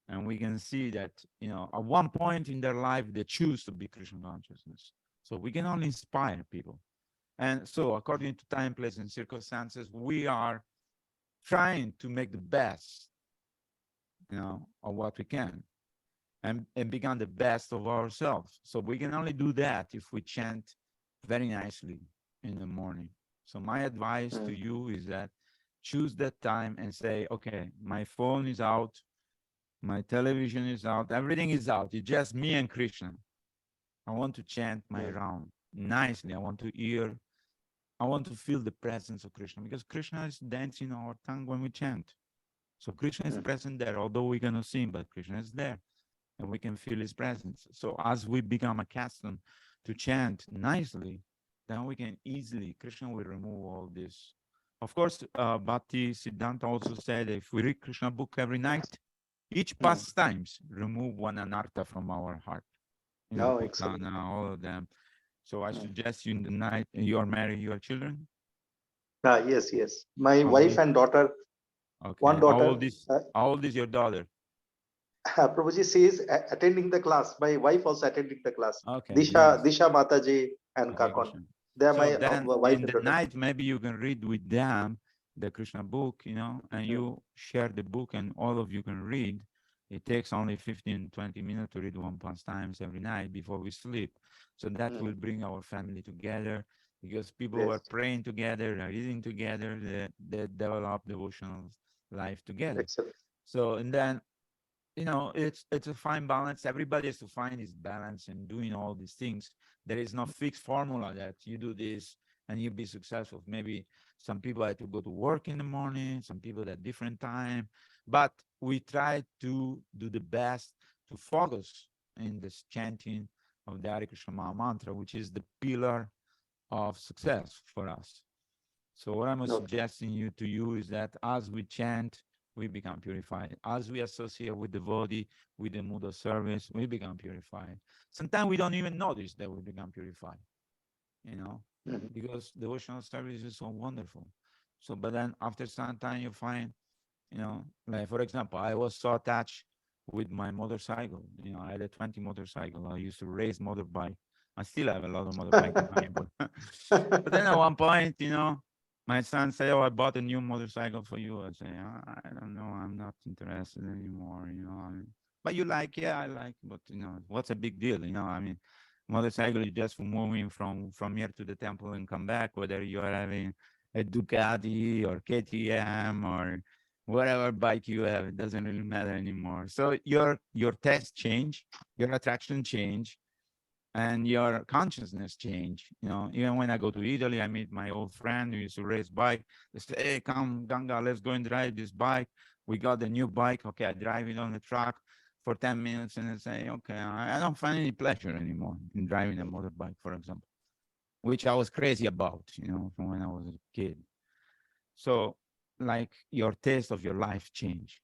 and we can see that, at one point in their life, they choose to be Krishna consciousness. So we can only inspire people. And so according to time, place, and circumstances, we are trying to make the best, of what we can and become the best of ourselves. So we can only do that if we chant very nicely in the morning. So my advice to you is that choose that time and say, okay, my phone is out, my television is out, everything is out. It's just me and Krishna. I want to chant my round nicely. I want to feel the presence of Krishna because Krishna is dancing on our tongue when we chant. So Krishna is present there, although we cannot see him, but Krishna is there and we can feel his presence. So as we become accustomed to chant nicely, then we can easily, Krishna will remove all this. Of course, Bhakti Siddhanta also said if we read Krishna book every night, each pastimes remove one anartha from our heart. Excellent. All of them. So I suggest you in the night, you are married, you have children? Yes. My How wife old? and daughter, Okay. one daughter, How old is your daughter? Prabhuji, she is attending the class. My wife also attending the class. Okay, Disha, nice. Disha Mataji and Hare Kakon. Krishna. They are So my then wife in and the daughter. night, maybe you can read with them the Krishna book, and you share the book and all of you can read. It takes only 15, 20 minutes to read one pastimes every night before we sleep. So that will bring our family together because people who are Yes, praying together, are eating together, they develop devotional life together. excellent. So, and then it's a fine balance. Everybody has to find his balance in doing all these things. There is no fixed formula that you do this and you be successful. Maybe some people have to go to work in the morning, some people at different time, but we try to do the best to focus in this chanting of the Hare Krishna Maha Mantra, which is the pillar of success for us. So what I'm suggesting to you is that as we chant, we become purified. As we associate with the devotee, with the mood of service, we become purified. Sometimes we don't even notice that we become purified, because devotional service is so wonderful. So, but then after some time you find, like for example, I was so attached with my motorcycle. I had a 20 motorcycle. I used to race motorbike. I still have a lot of motorbike in Mayapur. But then at one point, my son said, "Oh, I bought a new motorcycle for you." I say, I don't know. I'm not interested anymore. But you like, yeah, I like. But what's a big deal? I mean, motorcycle is just for moving from here to the temple and come back. Whether you are having a Ducati or KTM or whatever bike you have, it doesn't really matter anymore. So your taste change, your attraction change, and your consciousness change. Even when I go to Italy, I meet my old friend who used to race bike. They say, "Hey, come, Ganga, let's go and drive this bike." We got the new bike. Okay, I drive it on the track for 10 minutes and I say, okay, I don't find any pleasure anymore in driving a motorbike, for example, which I was crazy about, from when I was a kid. So like your taste of your life change.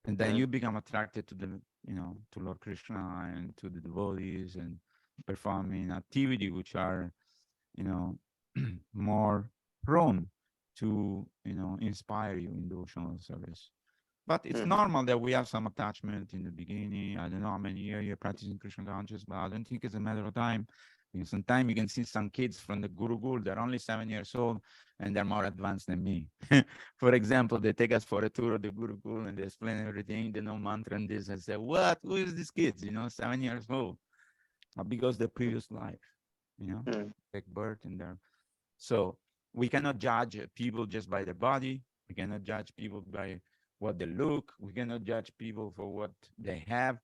And then you become attracted to to Lord Krishna and to the devotees and performing activity which are, more prone to, inspire you in devotional service. But it's normal that we have some attachment in the beginning. I don't know how many years you're practicing Krishna consciousness, but I don't think it's a matter of time. Because sometimes you can see some kids from the Gurukul, they're only 7 years old and they're more advanced than me. For example, they take us for a tour of the Gurukul and they explain everything, they know mantra and this. I say, what? Who is these kids? 7 years old. Because the previous life, take birth in there. So we cannot judge people just by their body. We cannot judge people by what they look. We cannot judge people for what they have.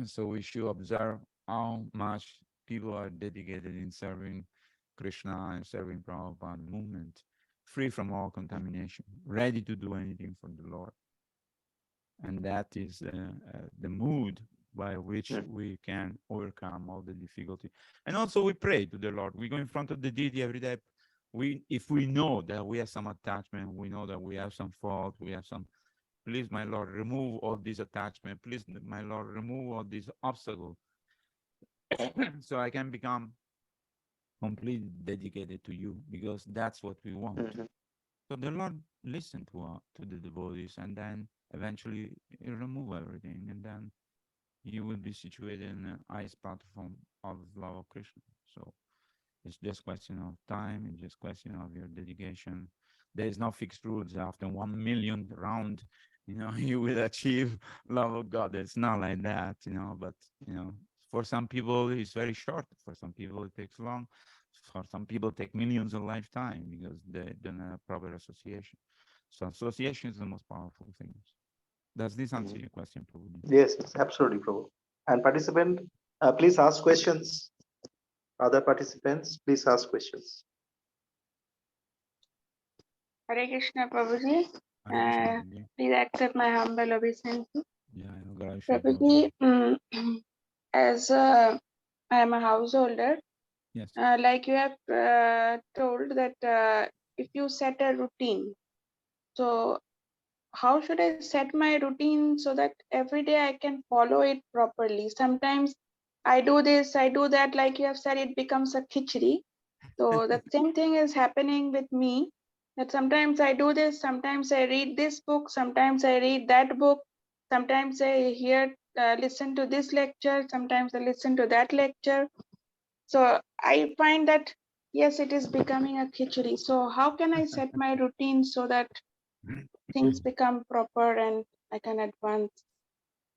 So we should observe how much people are dedicated in serving Krishna and serving Prabhupada movement. free from all contamination, ready to do anything for the Lord. And that is the mood by which we can overcome all the difficulty. And also we pray to the Lord. We go in front of the deity every day. If we know that we have some attachment, we know that we have some fault, we have some, please, my Lord, remove all these attachment. Please, my Lord, remove all these obstacles so I can become completely dedicated to you, because that's what we want. So the Lord listened to the devotees, and then eventually he remove everything, and then you will be situated in the highest platform of love of Krishna. So it's just question of time. It's just question of your dedication. There is no fixed rules. After 1 million round, you will achieve love of God. It's not like that, but, for some people it's very short. For some people it takes long. For some people it takes millions of lifetime because they don't have proper association. So association is the most powerful thing. Does this answer your question, Prabhuji? Yes, absolutely, Prabhu. And participant, please ask questions. Other participants, please ask questions. Hare Krishna, Prabhuji. Hare Krishna, Prabhuji. Please accept my humble obeisance. Yeah, Prabhuji, as I am a householder, yes. like you have told that if you set a routine, so how should I set my routine so that every day I can follow it properly? Sometimes I do this, I do that, like you have said, it becomes a khichdi. So the same thing is happening with me, that sometimes I do this, sometimes I read this book, sometimes I read that book, sometimes I listen to this lecture, sometimes I listen to that lecture. So I find that, yes, it is becoming a khichdi. So how can I set my routine so that things become proper and I can advance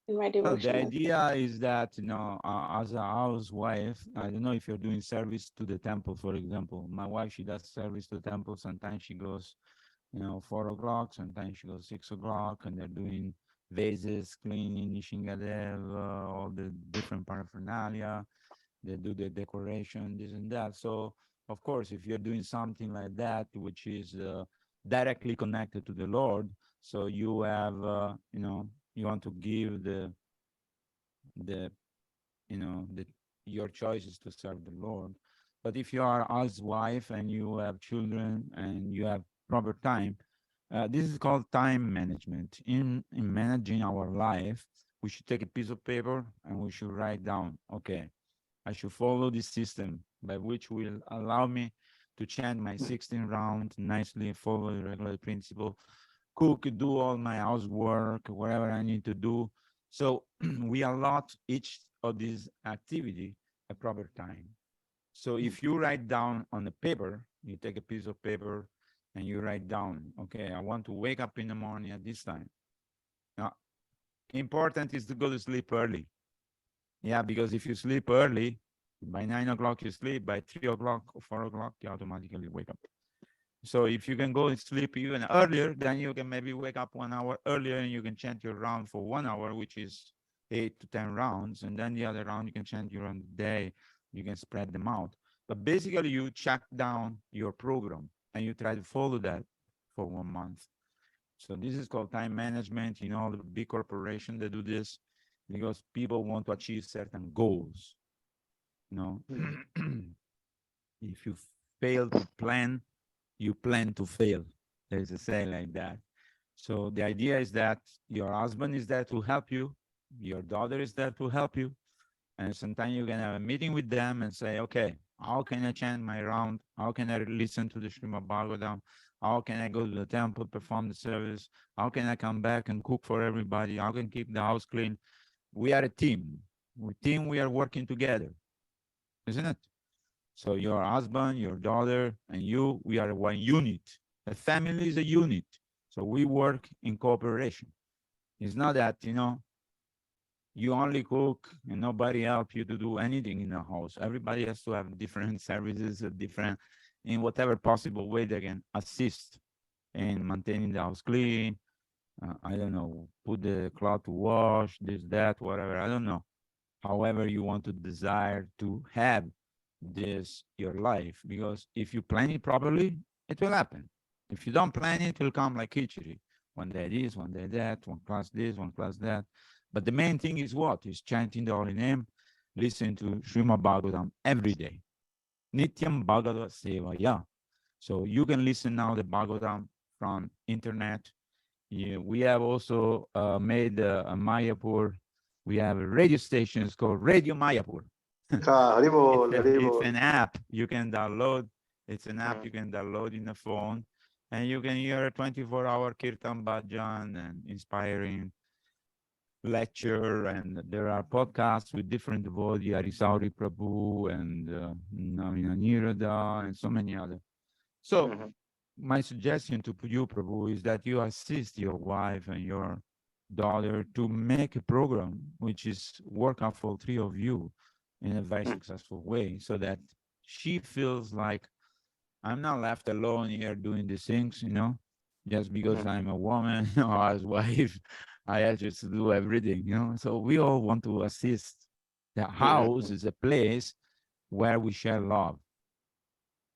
in my Well, the devotion? idea is that, as a housewife, I don't know if you're doing service to the temple, for example. My wife, she does service to the temple. Sometimes she goes, 4 o'clock, sometimes she goes 6 o'clock, and they're doing vases, cleaning, Nishingadev, all the different paraphernalia. They do the decoration, this and that. So, of course, if you're doing something like that, which is directly connected to the Lord, so you have, you want to give your choices to serve the Lord. But if you are a housewife and you have children and you have proper time, this is called time management. In managing our life, we should take a piece of paper and we should write down, okay, I should follow this system by which will allow me to chant my 16 rounds nicely, follow the regular principle, cook, do all my housework, whatever I need to do. So we allot each of these activity a proper time. So if you write down on the paper, you take a piece of paper and you write down, okay, I want to wake up in the morning at this time. Now, important is to go to sleep early. Yeah, because if you sleep early, by 9 o'clock you sleep, by 3 o'clock or 4 o'clock, you automatically wake up. So if you can go and sleep even earlier, then you can maybe wake up 1 hour earlier and you can chant your round for 1 hour, which is 8 to 10 rounds. And then the other round, you can chant your own day. You can spread them out. But basically, you check down your program and you try to follow that for 1 month. So this is called time management. The big corporations that do this because people want to achieve certain goals. If you fail to plan, you plan to fail. There's a saying like that. So the idea is that your husband is there to help you, your daughter is there to help you, and sometimes you can have a meeting with them and say, okay, how can I chant my round? How can I listen to the Srimad Bhagavatam? How can I go to the temple, perform the service? How can I come back and cook for everybody? How can I keep the house clean? We are a team. We are working together, isn't it? So your husband, your daughter, and you, we are one unit. A family is a unit. So we work in cooperation. It's not that, you only cook and nobody help you to do anything in the house. Everybody has to have different services, in whatever possible way they can assist in maintaining the house clean. I don't know, put the cloth to wash, this, that, whatever, I don't know. However you want to desire to have this your life, because if you plan it properly, it will happen. If you don't plan it, it'll come like Khichdi. One day this, one day that, one class this, one class that. But the main thing is what? Is chanting the holy name, listen to Srimad Bhagavatam every day. Nityam Bhagavad Sevaya. So you can listen now the Bhagavatam from internet. Yeah, we have also made a Mayapur. We have a radio station. It's called Radio Mayapur. Haribol, It's Haribol. an app you can download. It's an app you can download in the phone, and you can hear a 24-hour kirtan bhajan and inspiring lecture. And there are podcasts with different devotees, Arisauri Prabhu and Navina Nirada and so many others. So my suggestion to you, Prabhu, is that you assist your wife and your daughter to make a program which is work out for three of you in a very successful way, so that she feels like I'm not left alone here doing these things, just because I'm a woman or as wife, I have to do everything. So we all want to assist. The house is a place where we share love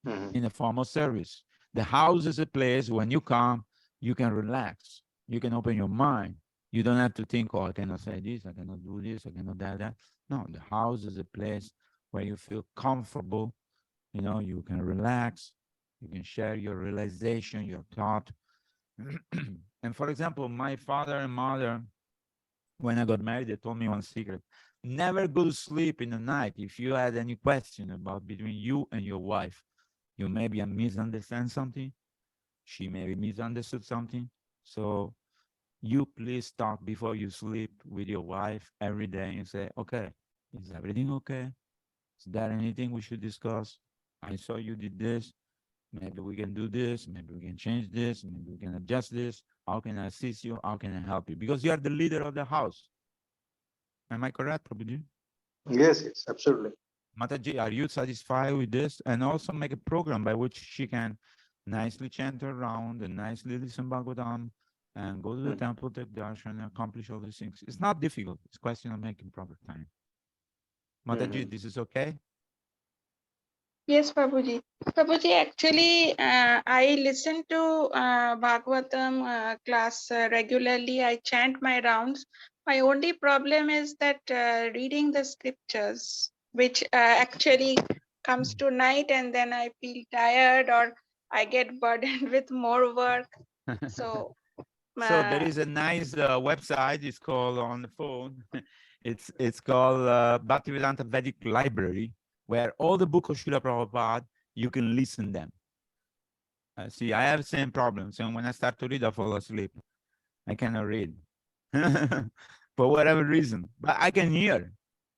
in a form of service. The house is a place when you come, you can relax. You can open your mind. You don't have to think, oh, I cannot say this, I cannot do this, I cannot do that. No, the house is a place where you feel comfortable. You can relax. You can share your realization, your thought. And for example, my father and mother, when I got married, they told me one secret. Never go to sleep in the night if you had any question about between you and your wife. You maybe misunderstand something. She maybe misunderstood something. So you please talk before you sleep with your wife every day and say, okay, is everything okay? Is there anything we should discuss? I saw you did this. Maybe we can do this. Maybe we can change this. Maybe we can adjust this. How can I assist you? How can I help you? Because you are the leader of the house. Am I correct, Prabhuji? Yes, absolutely. Mataji, are you satisfied with this? And also make a program by which she can nicely chant around and nicely listen Bhagavatam and go to the temple, take darshan, and accomplish all these things. It's not difficult. It's a question of making proper time. Mataji, this is okay? Yes, Prabhuji. Prabhuji, actually, I listen to Bhagavatam class regularly. I chant my rounds. My only problem is that reading the scriptures, which actually comes to night and then I feel tired or I get burdened with more work. So, So there is a nice website. It's called on the phone. It's called Bhaktivedanta Vedic Library, where all the books of Srila Prabhupada, you can listen them. See, I have the same problem. So when I start to read, I fall asleep. I cannot read for whatever reason, but I can hear.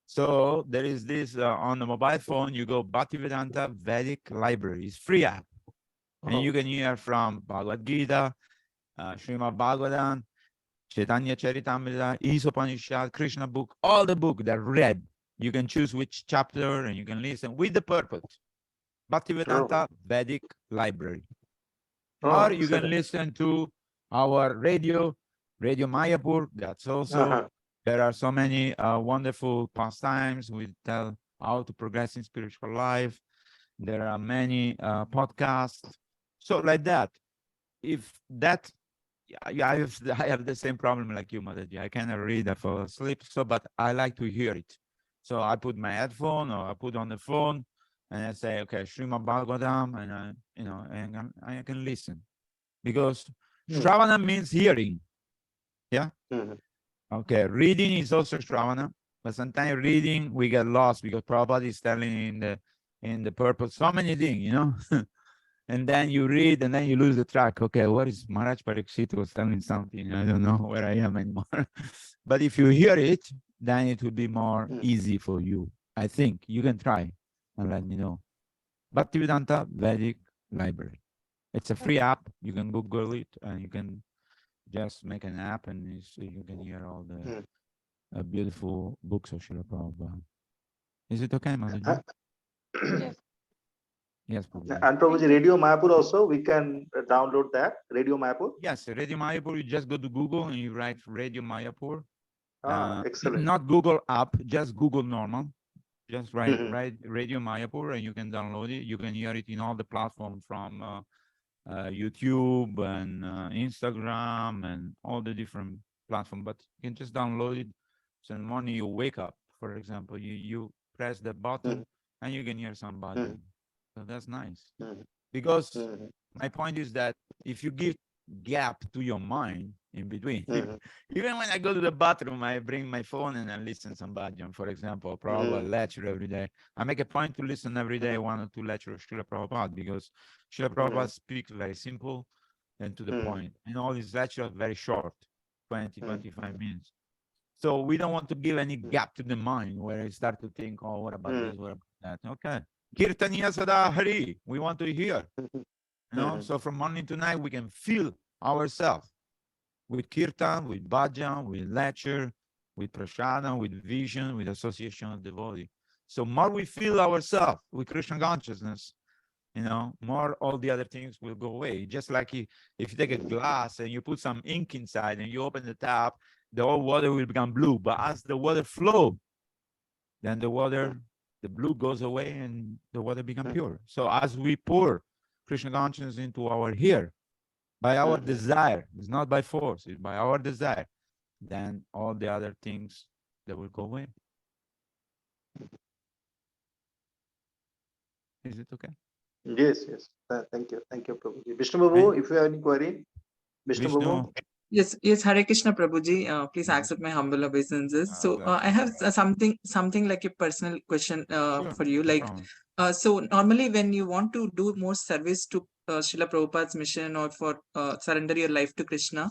So there is this on the mobile phone, you go Bhaktivedanta Vedic Library. It's free app. And you can hear from Bhagavad Gita, Srimad Bhagavatam, Chaitanya Charitamrita, Isopanishad, Krishna book, all the book that read. You can choose which chapter and you can listen with the purpose. Bhaktivedanta Vedic Library. Or you can listen to our Radio Mayapur. That's also, there are so many wonderful pastimes. We tell how to progress in spiritual life. There are many podcasts. So like that, if that, I have the same problem like you, Mataji. I cannot read, I fall asleep. So, but I like to hear it. So I put my headphone or I put on the phone and I say, okay, Srimad Bhagavatam, and and I can listen. Because Shravana means hearing. Yeah? Okay, reading is also Shravana, but sometimes reading, we get lost because Prabhupada is telling in the purpose so many things, and then you read and then you lose the track. Okay, what is Maharaj Parikshit was telling something? I don't know where I am anymore. But if you hear it, then it will be more easy for you. I think you can try and let me know. Bhaktivedanta Vedic Library. It's a free app. You can Google it and you can just make an app and you can hear all the beautiful books of Srila Prabhupada. Is it okay, Mataji? Yes, Prabhuji. And Prabhuji, Radio Mayapur also, we can download that, Radio Mayapur? Yes, Radio Mayapur, you just go to Google and you write Radio Mayapur. Excellent. Not Google app, just Google normal. Just write Radio Mayapur and you can download it. You can hear it in all the platforms from YouTube and Instagram and all the different platforms, but you can just download it. So in the morning you wake up, for example, you press the button and you can hear somebody. So that's nice. Because my point is that if you give gap to your mind in between, even when I go to the bathroom, I bring my phone and I listen some bhajan, for example, Prabhupada lecture every day. I make a point to listen every day, 1 or 2 lectures of Srila Prabhupada, because Srila Prabhupada speaks very simple and to the point. And all his lectures are very short, 20, 25 minutes. So we don't want to give any gap to the mind where I start to think, oh, what about this, what about that? Okay. Kirtaniya Sada Hari. We want to hear. You know, so from morning to night, we can feel ourselves with kirtan, with bhajan, with lecture, with prashadam, with vision, with association of devotee. So more we feel ourselves with Krishna consciousness, you know, more all the other things will go away. Just like if you take a glass and you put some ink inside and you open the tap, the whole water will become blue. But as the water flows, then the blue goes away and the water becomes pure. So as we pour Krishna consciousness into our here, by our desire, it's not by force, it's by our desire, then all the other things that will go away. Is it okay? Yes, yes. Thank you. Thank you, Prabhuji. Vishnu Babu, if you have any query. Vishnu Babu. Yes, yes, Hare Krishna Prabhuji. Please accept my humble obeisances. So I have something like a personal question Sure, for you. no Like, problem. so normally when you want to do more service to Srila Prabhupada's mission or for surrender your life to Krishna,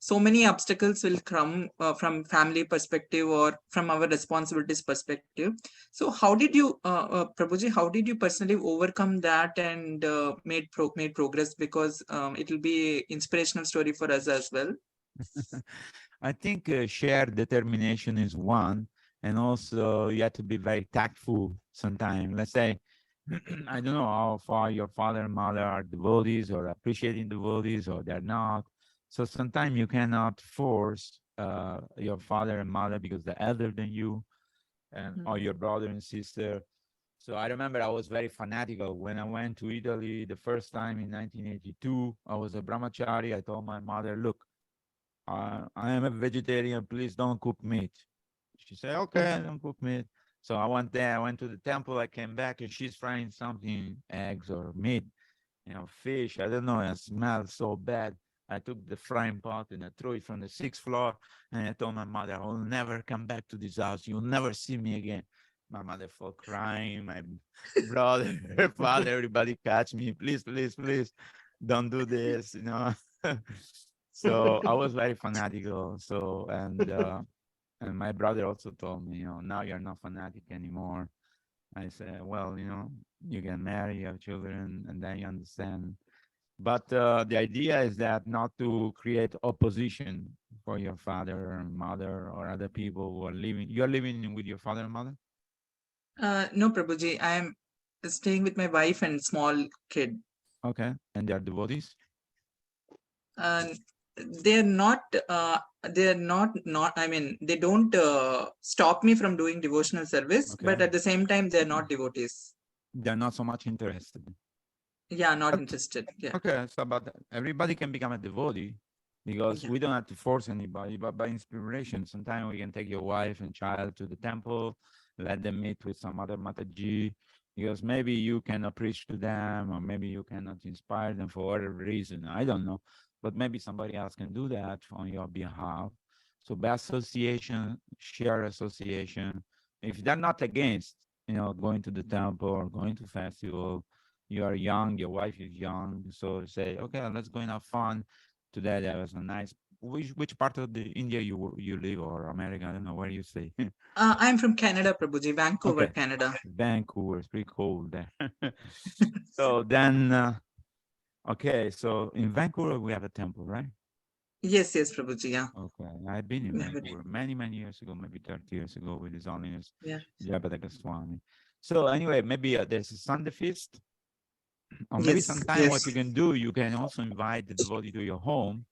so many obstacles will come from family perspective or from our responsibilities perspective. So how did you, Prabhuji, how did you personally overcome that and made progress? Because it will be inspirational story for us as well. I think shared determination is one, and also you have to be very tactful sometimes. Let's say, I don't know how far your father and mother are devotees or appreciating devotees or they're not. So sometimes you cannot force your father and mother because they're elder than you and or your brother and sister. So I remember I was very fanatical when I went to Italy the first time in 1982. I was a brahmachari. I told my mother, look, I am a vegetarian. Please don't cook meat. She said, okay, I don't cook meat. So I went there. I went to the temple. I came back and she's frying something, eggs or meat, you know, fish. I don't know. It smelled so bad. I took the frying pot and I threw it from the 6th floor. And I told my mother, I will never come back to this house. You'll never see me again. My mother fell crying. My brother, her father, everybody catch me. Please, please, please, don't do this, you know. So I was very fanatical. So, and my brother also told me, you know, now you're not fanatic anymore. I said, well, you know, you get married, you have children, and then you understand. But the idea is that not to create opposition for your father and mother or other people who are living. You're living with your father and mother? No, Prabhuji, I am staying with my wife and small kid. Okay. And they are devotees? Uh, they're not, I mean, they don't stop me from doing devotional service, but Okay. at the same time, they're not devotees. They're not so much interested. Yeah, not But- interested. Yeah. Okay. So, but everybody can become a devotee because Yeah. we don't have to force anybody, but by inspiration. Sometimes we can take your wife and child to the temple, let them meet with some other Mataji, because maybe you cannot preach to them, or maybe you cannot inspire them for whatever reason. I don't know, but maybe somebody else can do that on your behalf. So by association, share association. If they're not against, you know, going to the temple or going to festival, you are young, your wife is young, so say, okay, let's go and have fun. Today there was a nice. Which part of the India you live or America? I don't know where you stay. I'm from Canada, Prabhuji, Vancouver, Okay. Canada. Vancouver, it's pretty cold there. So then, okay, so in Vancouver we have a temple, right? Yes, yes, Prabhuji. Yeah. Okay, I've been in We have it. Vancouver many years ago, maybe 30 years ago, with His Holiness Yeah. Jagadaka Swami. So anyway, maybe there's a Sunday feast, or maybe Yes, sometime yes. what you can do, you can also invite the devotee to your home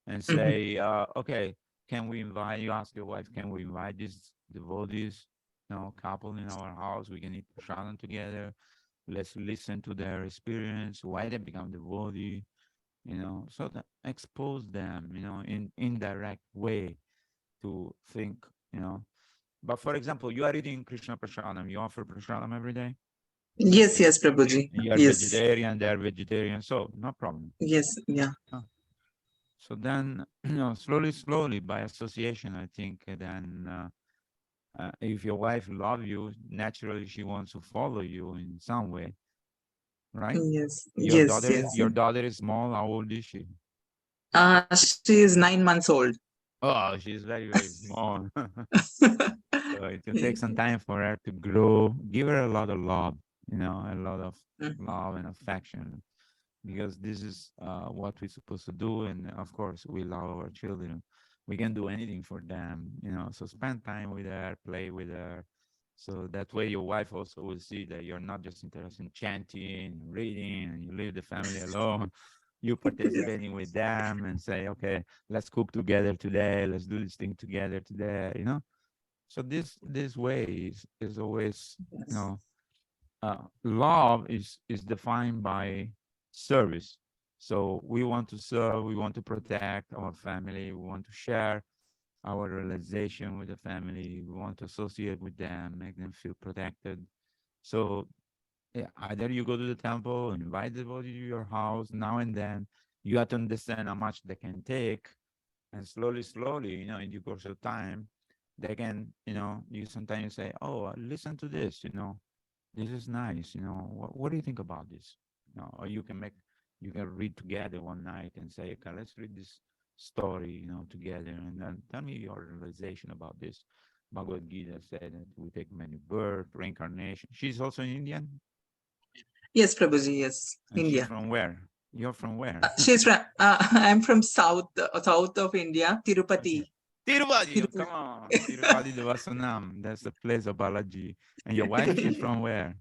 and say, okay, can we invite, you ask your wife, can we invite these devotees, you know, couple in our house, we can eat prasadam together, let's listen to their experience, why they become devotee, so that expose them, in indirect way to think, But for example, you are eating Krishna Prasadam, you offer Prasadam every day? Yes, yes, Prabhuji. And you are Yes, vegetarian, they are vegetarian, so no problem. yes, yeah. So then, slowly by association, I think then if your wife loves you, naturally she wants to follow you in some way, right? Yes, Your yes, daughter, yes. your daughter is small. How old is she? She is 9 months old. Oh, she's very, very small. So it will take some time for her to grow. Give her a lot of love, a lot of love and affection, because this is what we're supposed to do. And of course, we love our children. We can do anything for them, so spend time with her, play with her. So that way your wife also will see that you're not just interested in chanting, reading, and you leave the family alone. You participating with them and say, okay, let's cook together today. Let's do this thing together today. So this way is always, love is defined by service. So we want to serve, we want to protect our family, we want to share our realization with the family, we want to associate with them, make them feel protected. So either you go to the temple, invite the devotee to your house now and then. You have to understand how much they can take, and slowly, in due course of time, they can, you sometimes say, oh, listen to this, this is nice, what do you think about this? Or you can read together one night and say, okay, let's read this story, together, and then tell me your realization about this. Bhagavad Gita said that we take many birth, reincarnation. She's also an Indian? Yes, Prabhuji, yes. And India. she's from where? You're from where? She's from, I'm from south of India, Tirupati. Okay. Tirupati, come on. Tirupati Devasanam. That's the place of Balaji. And your wife, she's from where?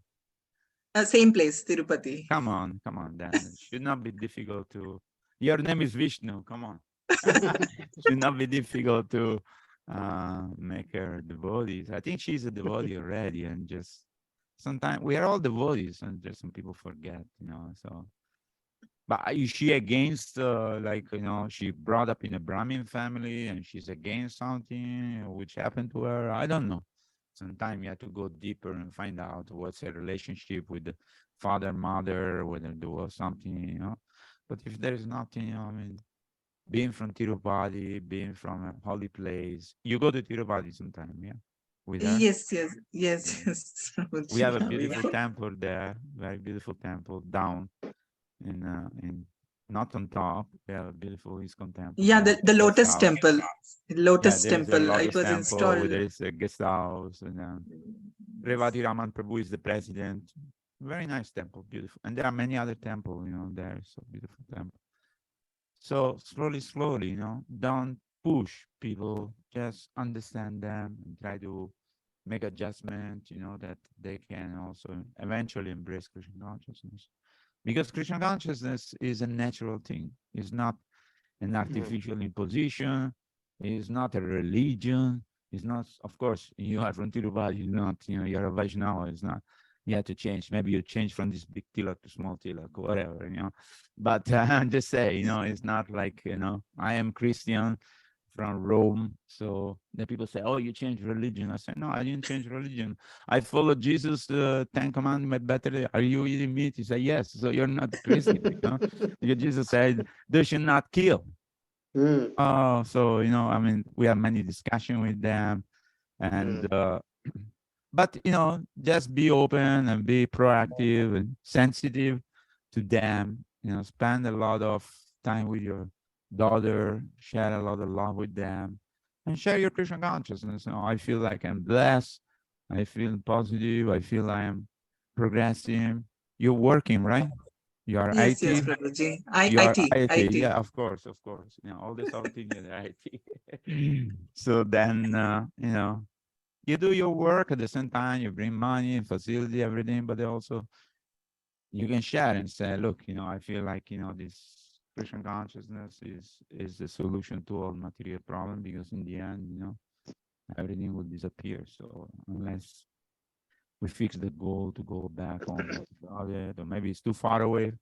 Same place, Tirupati. Come on. Then it should not be difficult to. Your name is Vishnu. Come on. Should not be difficult to make her devotees. I think she's a devotee already, and just sometimes we are all devotees, and just some people forget, So, but is she against, she brought up in a Brahmin family and she's against something which happened to her? I don't know. Sometimes you have to go deeper and find out what's her relationship with the father, mother, whether there was something. But if there is nothing, I mean, being from Tirupati, being from a holy place, you go to Tirupati sometime, yeah? With her? Yes. We have a beautiful temple there, very beautiful temple down in not on top. We have a beautiful ISKCON temple. Yeah, the Lotus house. Temple. Lotus There is a Temple. Lotus It was temple, installed. there is a guest house, and Revati Raman Prabhu is the president. Very nice temple, beautiful. And there are many other temples, there. So beautiful temple. So slowly, don't push people, just understand them and try to make adjustment, that they can also eventually embrace Krishna consciousness. Because Krishna consciousness is a natural thing. It's not an artificial imposition. It's not a religion. It's not, of course, you are from Tirupati, it's not, you're a Vaishnava, it's not, you have to change. Maybe you change from this big tilak to small tilak, whatever, But I'm just saying, it's not like, I am Christian from Rome. So the people say, oh, you changed religion. I say, no, I didn't change religion. I followed Jesus' 10 commandments better. Are you eating meat? He said, yes. So you're not a Christian, Because Jesus said, they should not kill. So, I mean, we have many discussions with them. And, but, just be open and be proactive and sensitive to them. Spend a lot of time with your daughter, share a lot of love with them, and share your Krishna consciousness. I feel like I'm blessed. I feel positive. I feel I am progressing. You're working, right? You are Yes, IT. Prabhuji. You are IT. IT. Yeah, of course. All the South Indian IT. So then, you do your work at the same time. You bring money, facility, everything, but also you can share and say, look, I feel like, this Krishna consciousness is the solution to all material problems, because in the end, everything will disappear. So unless we fix the goal to go back on or maybe it's too far away,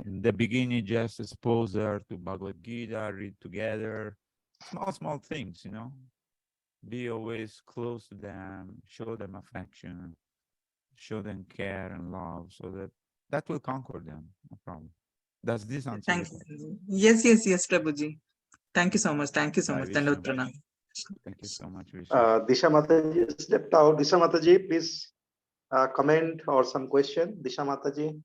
In the beginning, just expose her to Bhagavad Gita, read together, small things, you know. Be always close to them, show them affection, show them care and love, so that will conquer them, no problem. Does this answer your Thank question? you. Yes, Prabhuji. Thank you so much. Thank you so Bye, much. Vishnu. Dandavad pranam. Thank you so much, Vishnu. Disha Mataji stepped out. Disha Mataji, please comment or some question. Disha Mataji.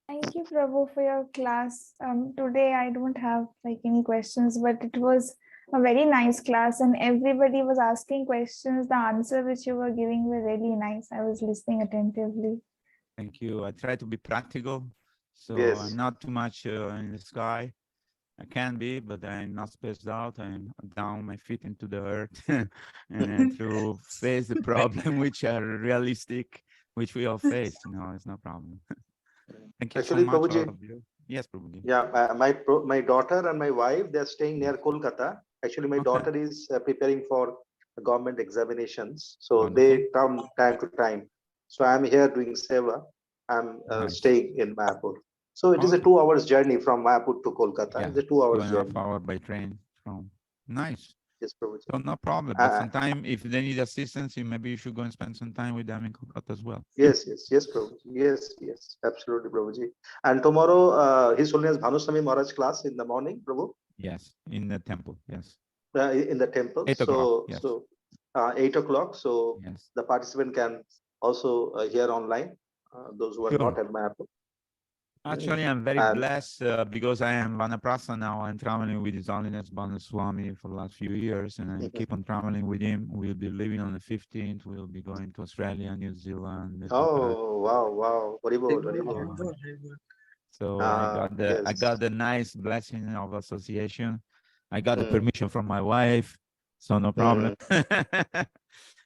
Thank you, Prabhu, for your class. Today I don't have like any questions, but it was a very nice class, and everybody was asking questions. The answer which you were giving were really nice. I was listening attentively. Thank you. I try to be practical, so Yes. I'm not too much in the sky. I can be, but I'm not spaced out. I'm down my feet into the earth and to face the problem which are realistic, which we all face. You know, it's no problem. Thank you Actually, so much, Prabhuji, all of you. Yes, Prabhuji. yeah, my daughter and my wife, they're staying near Kolkata. Actually, my Okay. daughter is preparing for government examinations, so Wonderful. they come time to time. So I'm here doing seva. I'm Nice. staying in Mayapur. So it is a Okay. 2 hours journey from Mayapur to Kolkata. Yeah, It's a 2 hours 2.5 journey. hours by train from. Nice. Yes, Prabhuji. So no problem. But Uh, sometime if they need assistance, maybe you should go and spend some time with them in Kolkata as well. yes, Prabhuji. Yes, absolutely, Prabhuji. And tomorrow, His Holiness Bhanu Swami Maharaj class in the morning, Prabhu, Yes, in the temple. Yes. in the temple. 8 o'clock. Yes. 8 o'clock. So Yes. the participant can also hear online, those who are Sure. not at Mayapur. Actually, I'm very And- blessed because I am Vanaprastha now. I'm traveling with His Holiness Bhanu Swami for the last few years, and I keep on traveling with him. We'll be leaving on the 15th. We'll be going to Australia, New Zealand. Japan. Oh, wow. Very good, very good. So I Yes. got the nice blessing of association. I got the Mm. permission from my wife, so no problem.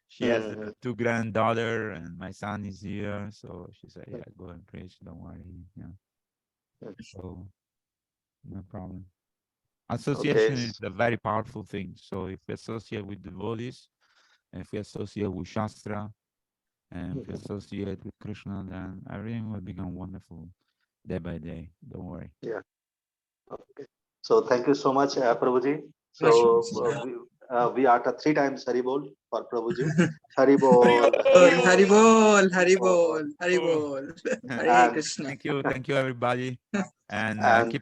She has Mhm. 2 granddaughter, and my son is here. So she said, "Yeah, go and preach. Don't worry." Yeah. So no problem. Association Okay. is a very powerful thing. So if we associate with devotees, and if we associate with Shastra, and if we associate with Krishna, then everything will become wonderful day by day. Don't worry. Yeah. Okay. So thank you so much, Prabhuji. So we utter 3 times Haribol for Prabhuji. Haribol. Haribol, Haribol. Haribol. Hare And Krishna. Thank you, everybody. And And-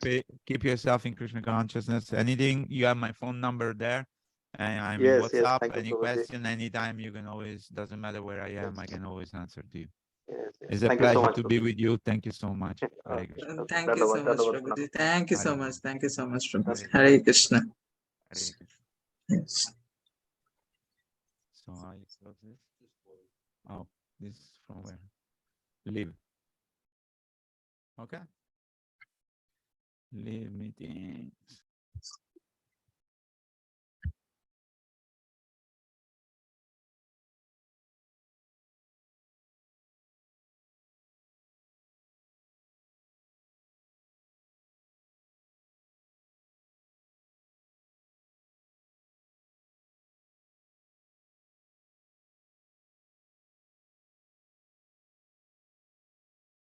keep yourself in Krishna consciousness. Anything, you have my phone number there. And I'm in yes, WhatsApp. thank you, Any Prabhuji. question, anytime, you can always, doesn't matter where I am, I can always answer to you. Yes. It's a Thank you so pleasure much, to be with you. Thank you so much. Uh, Hare Krishna. Thank you so much, Dandavad, Prabhuji. Thank you so Hare much. Thank you so much, Hare Prabhuji. Hare Krishna. Hare Krishna. Yes. So I close this. Oh, this is from where? Leave. Okay. Leave meetings.